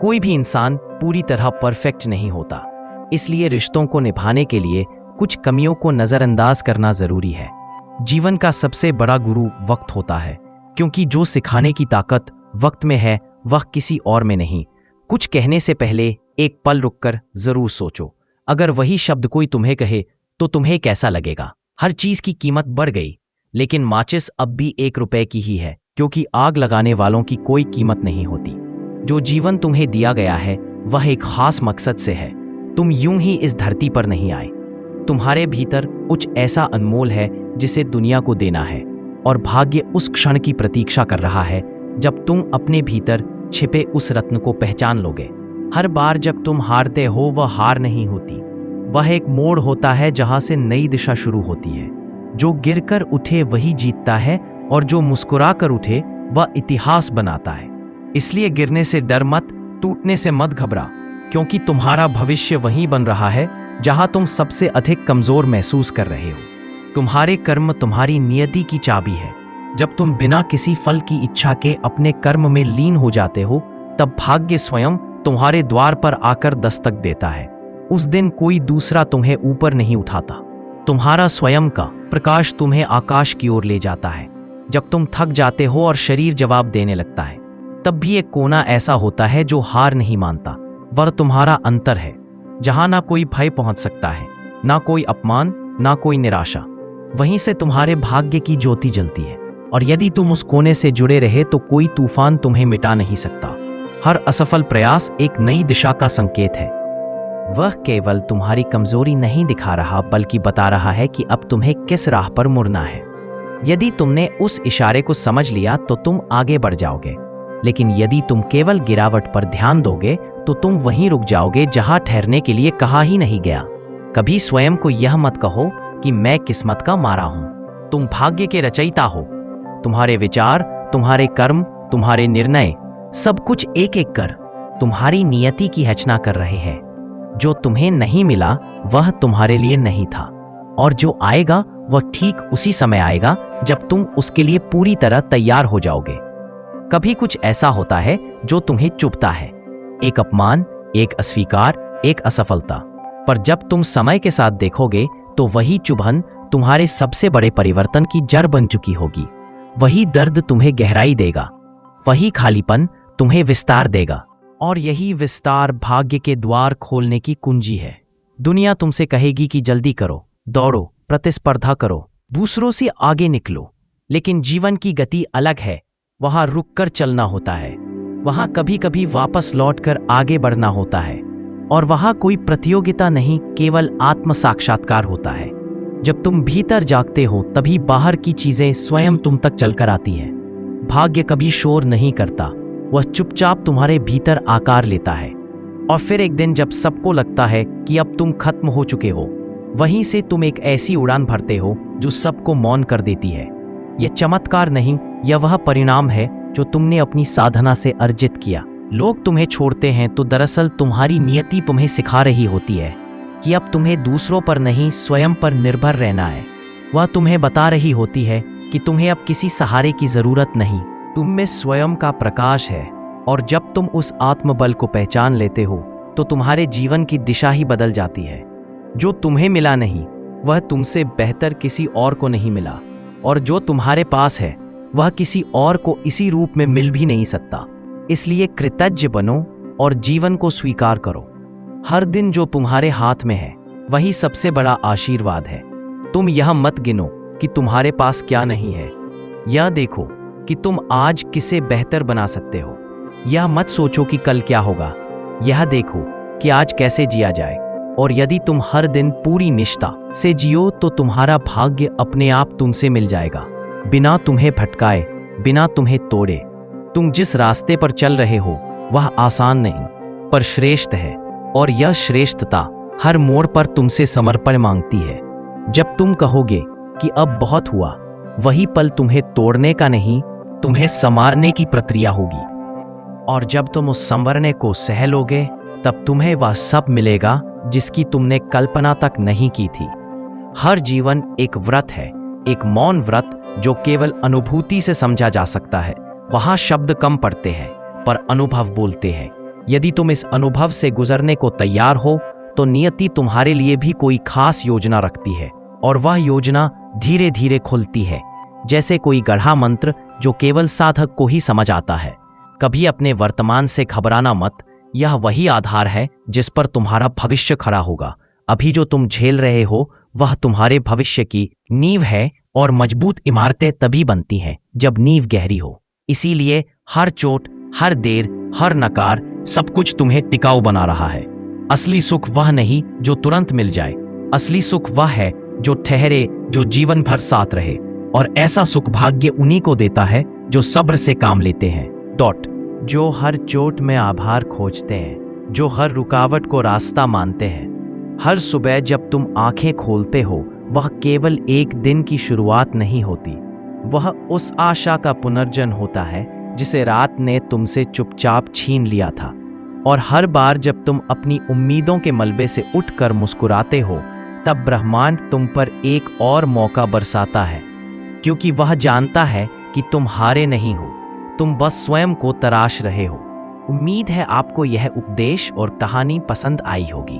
कोई भी इंसान पूरी तरह परफेक्ट नहीं होता, इसलिए रिश्तों को निभाने के लिए कुछ कमियों को नजरअंदाज करना जरूरी है। जीवन का सबसे बड़ा गुरु वक्त होता है, क्योंकि जो सिखाने की ताकत वक्त में है वह किसी और में नहीं। कुछ कहने से पहले एक पल रुककर जरूर सोचो। अगर वही शब्द कोई तुम्हें कहे तो तुम्हें कैसा लगेगा? हर चीज की कीमत बढ़ गई, लेकिन माचिस अब भी 1 रुपए की ही है, क्योंकि आग लगाने वालों की कोई कीमत नहीं होती। जो जीवन तुम्हें दिया गया है वह एक खास मकसद से है। तुम यूं ही इस धरती पर नहीं आए। तुम्हारे भीतर कुछ ऐसा अनमोल है जिसे दुनिया को देना है, और भाग्य उस क्षण की प्रतीक्षा कर रहा है जब तुम अपने भीतर छिपे उस रत्न को पहचान लोगे। हर बार जब तुम हारते हो वह हार नहीं होती, वह एक मोड़ होता है जहां से नई दिशा शुरू होती है। जो गिरकर उठे वही जीतता है, और जो मुस्कुरा कर उठे वह इतिहास बनाता है। इसलिए गिरने से डर मत, टूटने से मत घबरा, क्योंकि तुम्हारा भविष्य वहीं बन रहा है जहां तुम सबसे अधिक कमजोर महसूस कर रहे हो। तुम्हारे कर्म तुम्हारी नियति की चाबी है। जब तुम बिना किसी फल की इच्छा के अपने कर्म में लीन हो जाते हो, तब भाग्य स्वयं तुम्हारे द्वार पर आकर दस्तक देता है। उस दिन कोई दूसरा तुम्हें ऊपर नहीं उठाता, तुम्हारा स्वयं का प्रकाश तुम्हें आकाश की ओर ले जाता है। जब तुम थक जाते हो और शरीर जवाब देने लगता है, तब भी एक कोना ऐसा होता है जो हार नहीं मानता। वह तुम्हारा अंतर है, जहां ना कोई भय पहुंच सकता है, ना कोई अपमान, ना कोई निराशा। वहीं से तुम्हारे भाग्य की ज्योति जलती है, और यदि तुम उस कोने से जुड़े रहे तो कोई तूफान तुम्हें मिटा नहीं सकता। हर असफल प्रयास एक नई दिशा का संकेत है। वह केवल तुम्हारी कमजोरी नहीं दिखा रहा, बल्कि बता रहा है कि अब तुम्हें किस राह पर मुड़ना है। यदि तुमने उस इशारे को समझ लिया तो तुम आगे बढ़ जाओगे, लेकिन यदि तुम केवल गिरावट पर ध्यान दोगे तो तुम वहीं रुक जाओगे जहां ठहरने के लिए कहा ही नहीं गया। कभी स्वयं को यह मत कहो कि मैं किस्मत का मारा हूं। तुम भाग्य के रचयिता हो। तुम्हारे विचार, तुम्हारे कर्म, तुम्हारे निर्णय, सब कुछ एक एक कर तुम्हारी नियति की रचना कर रहे हैं। जो तुम्हें नहीं मिला वह तुम्हारे लिए नहीं था, और जो आएगा वह ठीक उसी समय आएगा जब तुम उसके लिए पूरी तरह तैयार हो जाओगे। कभी कुछ ऐसा होता है जो तुम्हें चुभता है, एक अपमान, एक अस्वीकार, एक असफलता, पर जब तुम समय के साथ देखोगे तो वही चुभन तुम्हारे सबसे बड़े परिवर्तन की जड़ बन चुकी होगी। वही दर्द तुम्हें गहराई देगा, वही खालीपन तुम्हें विस्तार देगा, और यही विस्तार भाग्य के द्वार खोलने की कुंजी है। दुनिया तुमसे कहेगी कि जल्दी करो, दौड़ो, प्रतिस्पर्धा करो, दूसरों से आगे निकलो, लेकिन जीवन की गति अलग है। वहां रुककर चलना होता है, वहां कभी कभी वापस लौटकर आगे बढ़ना होता है, और वहां कोई प्रतियोगिता नहीं, केवल आत्म साक्षात्कार होता है। जब तुम भीतर जागते हो तभी बाहर की चीजें स्वयं तुम तक चलकर आती है। भाग्य कभी शोर नहीं करता, वह चुपचाप तुम्हारे भीतर आकार लेता है, और फिर एक दिन जब सबको लगता है कि अब तुम खत्म हो चुके हो, वहीं से तुम एक ऐसी उड़ान भरते हो जो सबको मौन कर देती है। यह चमत्कार नहीं, यह वह परिणाम है जो तुमने अपनी साधना से अर्जित किया। लोग तुम्हें छोड़ते हैं तो दरअसल तुम्हारी नियति तुम्हें सिखा रही होती है कि अब तुम्हें दूसरों पर नहीं, स्वयं पर निर्भर रहना है। वह तुम्हें बता रही होती है कि तुम्हें अब किसी सहारे की जरूरत नहीं, तुम में स्वयं का प्रकाश है। और जब तुम उस आत्मबल को पहचान लेते हो तो तुम्हारे जीवन की दिशा ही बदल जाती है। जो तुम्हें मिला नहीं वह तुमसे बेहतर किसी और को नहीं मिला, और जो तुम्हारे पास है वह किसी और को इसी रूप में मिल भी नहीं सकता। इसलिए कृतज्ञ बनो और जीवन को स्वीकार करो। हर दिन जो तुम्हारे हाथ में है वही सबसे बड़ा आशीर्वाद है। तुम यह मत गिनो कि तुम्हारे पास क्या नहीं है, यह देखो कि तुम आज किसे बेहतर बना सकते हो। यह मत सोचो कि कल क्या होगा, यह देखो कि आज कैसे जिया जाए। और यदि तुम हर दिन पूरी निष्ठा से जियो तो तुम्हारा भाग्य अपने आप तुमसे मिल जाएगा, बिना तुम्हें भटकाए, बिना तुम्हें तोड़े। तुम जिस रास्ते पर चल रहे हो वह आसान नहीं पर श्रेष्ठ है, और यह श्रेष्ठता हर मोड़ पर तुमसे समर्पण मांगती है। जब तुम कहोगे कि अब बहुत हुआ, वही पल तुम्हें तोड़ने का नहीं, तुम्हें संवारने की प्रक्रिया होगी। और जब तुम उस संवरने को सह लोगे तब तुम्हें वह सब मिलेगा जिसकी तुमने कल्पना तक नहीं की थी। हर जीवन एक व्रत है, एक मौन व्रत जो केवल अनुभूति से समझा जा सकता है। वहां शब्द कम पड़ते हैं पर अनुभव बोलते हैं। यदि तुम इस अनुभव से गुजरने को तैयार हो तो नियति तुम्हारे लिए भी कोई खास योजना रखती है, और वह योजना धीरे धीरे खुलती है, जैसे कोई गढ़ा मंत्र जो केवल साधक को ही समझ आता है। कभी अपने वर्तमान से घबराना मत। यह वही आधार है जिस पर तुम्हारा भविष्य खड़ा होगा। अभी जो तुम झेल रहे हो वह तुम्हारे भविष्य की नींव है, और मजबूत इमारतें तभी बनती हैं जब नींव गहरी हो। इसीलिए हर चोट, हर देर, हर नकार, सब कुछ तुम्हें टिकाऊ बना रहा है। असली सुख वह नहीं जो तुरंत मिल जाए, असली सुख वह है जो ठहरे, जो जीवन भर साथ रहे। और ऐसा सुख भाग्य उन्हीं को देता है जो सब्र से काम लेते हैं। जो हर चोट में आभार खोजते हैं, जो हर रुकावट को रास्ता मानते हैं। हर सुबह जब तुम आंखें खोलते हो वह केवल एक दिन की शुरुआत नहीं होती, वह उस आशा का पुनर्जन्म होता है जिसे रात ने तुमसे चुपचाप छीन लिया था। और हर बार जब तुम अपनी उम्मीदों के मलबे से उठकर मुस्कुराते हो तब ब्रह्मांड तुम पर एक और मौका बरसाता है, क्योंकि वह जानता है कि तुम हारे नहीं हो, तुम बस स्वयं को तराश रहे हो। उम्मीद है आपको यह उपदेश और कहानी पसंद आई होगी।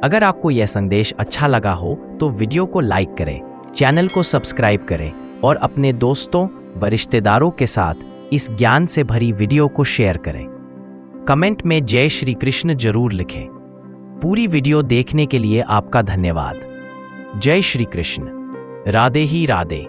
अगर आपको यह संदेश अच्छा लगा हो तो वीडियो को लाइक करें, चैनल को सब्सक्राइब करें और अपने दोस्तों व रिश्तेदारों के साथ इस ज्ञान से भरी वीडियो को शेयर करें। कमेंट में जय श्री कृष्ण जरूर लिखें। पूरी वीडियो देखने के लिए आपका धन्यवाद। जय श्री कृष्ण। राधे ही राधे।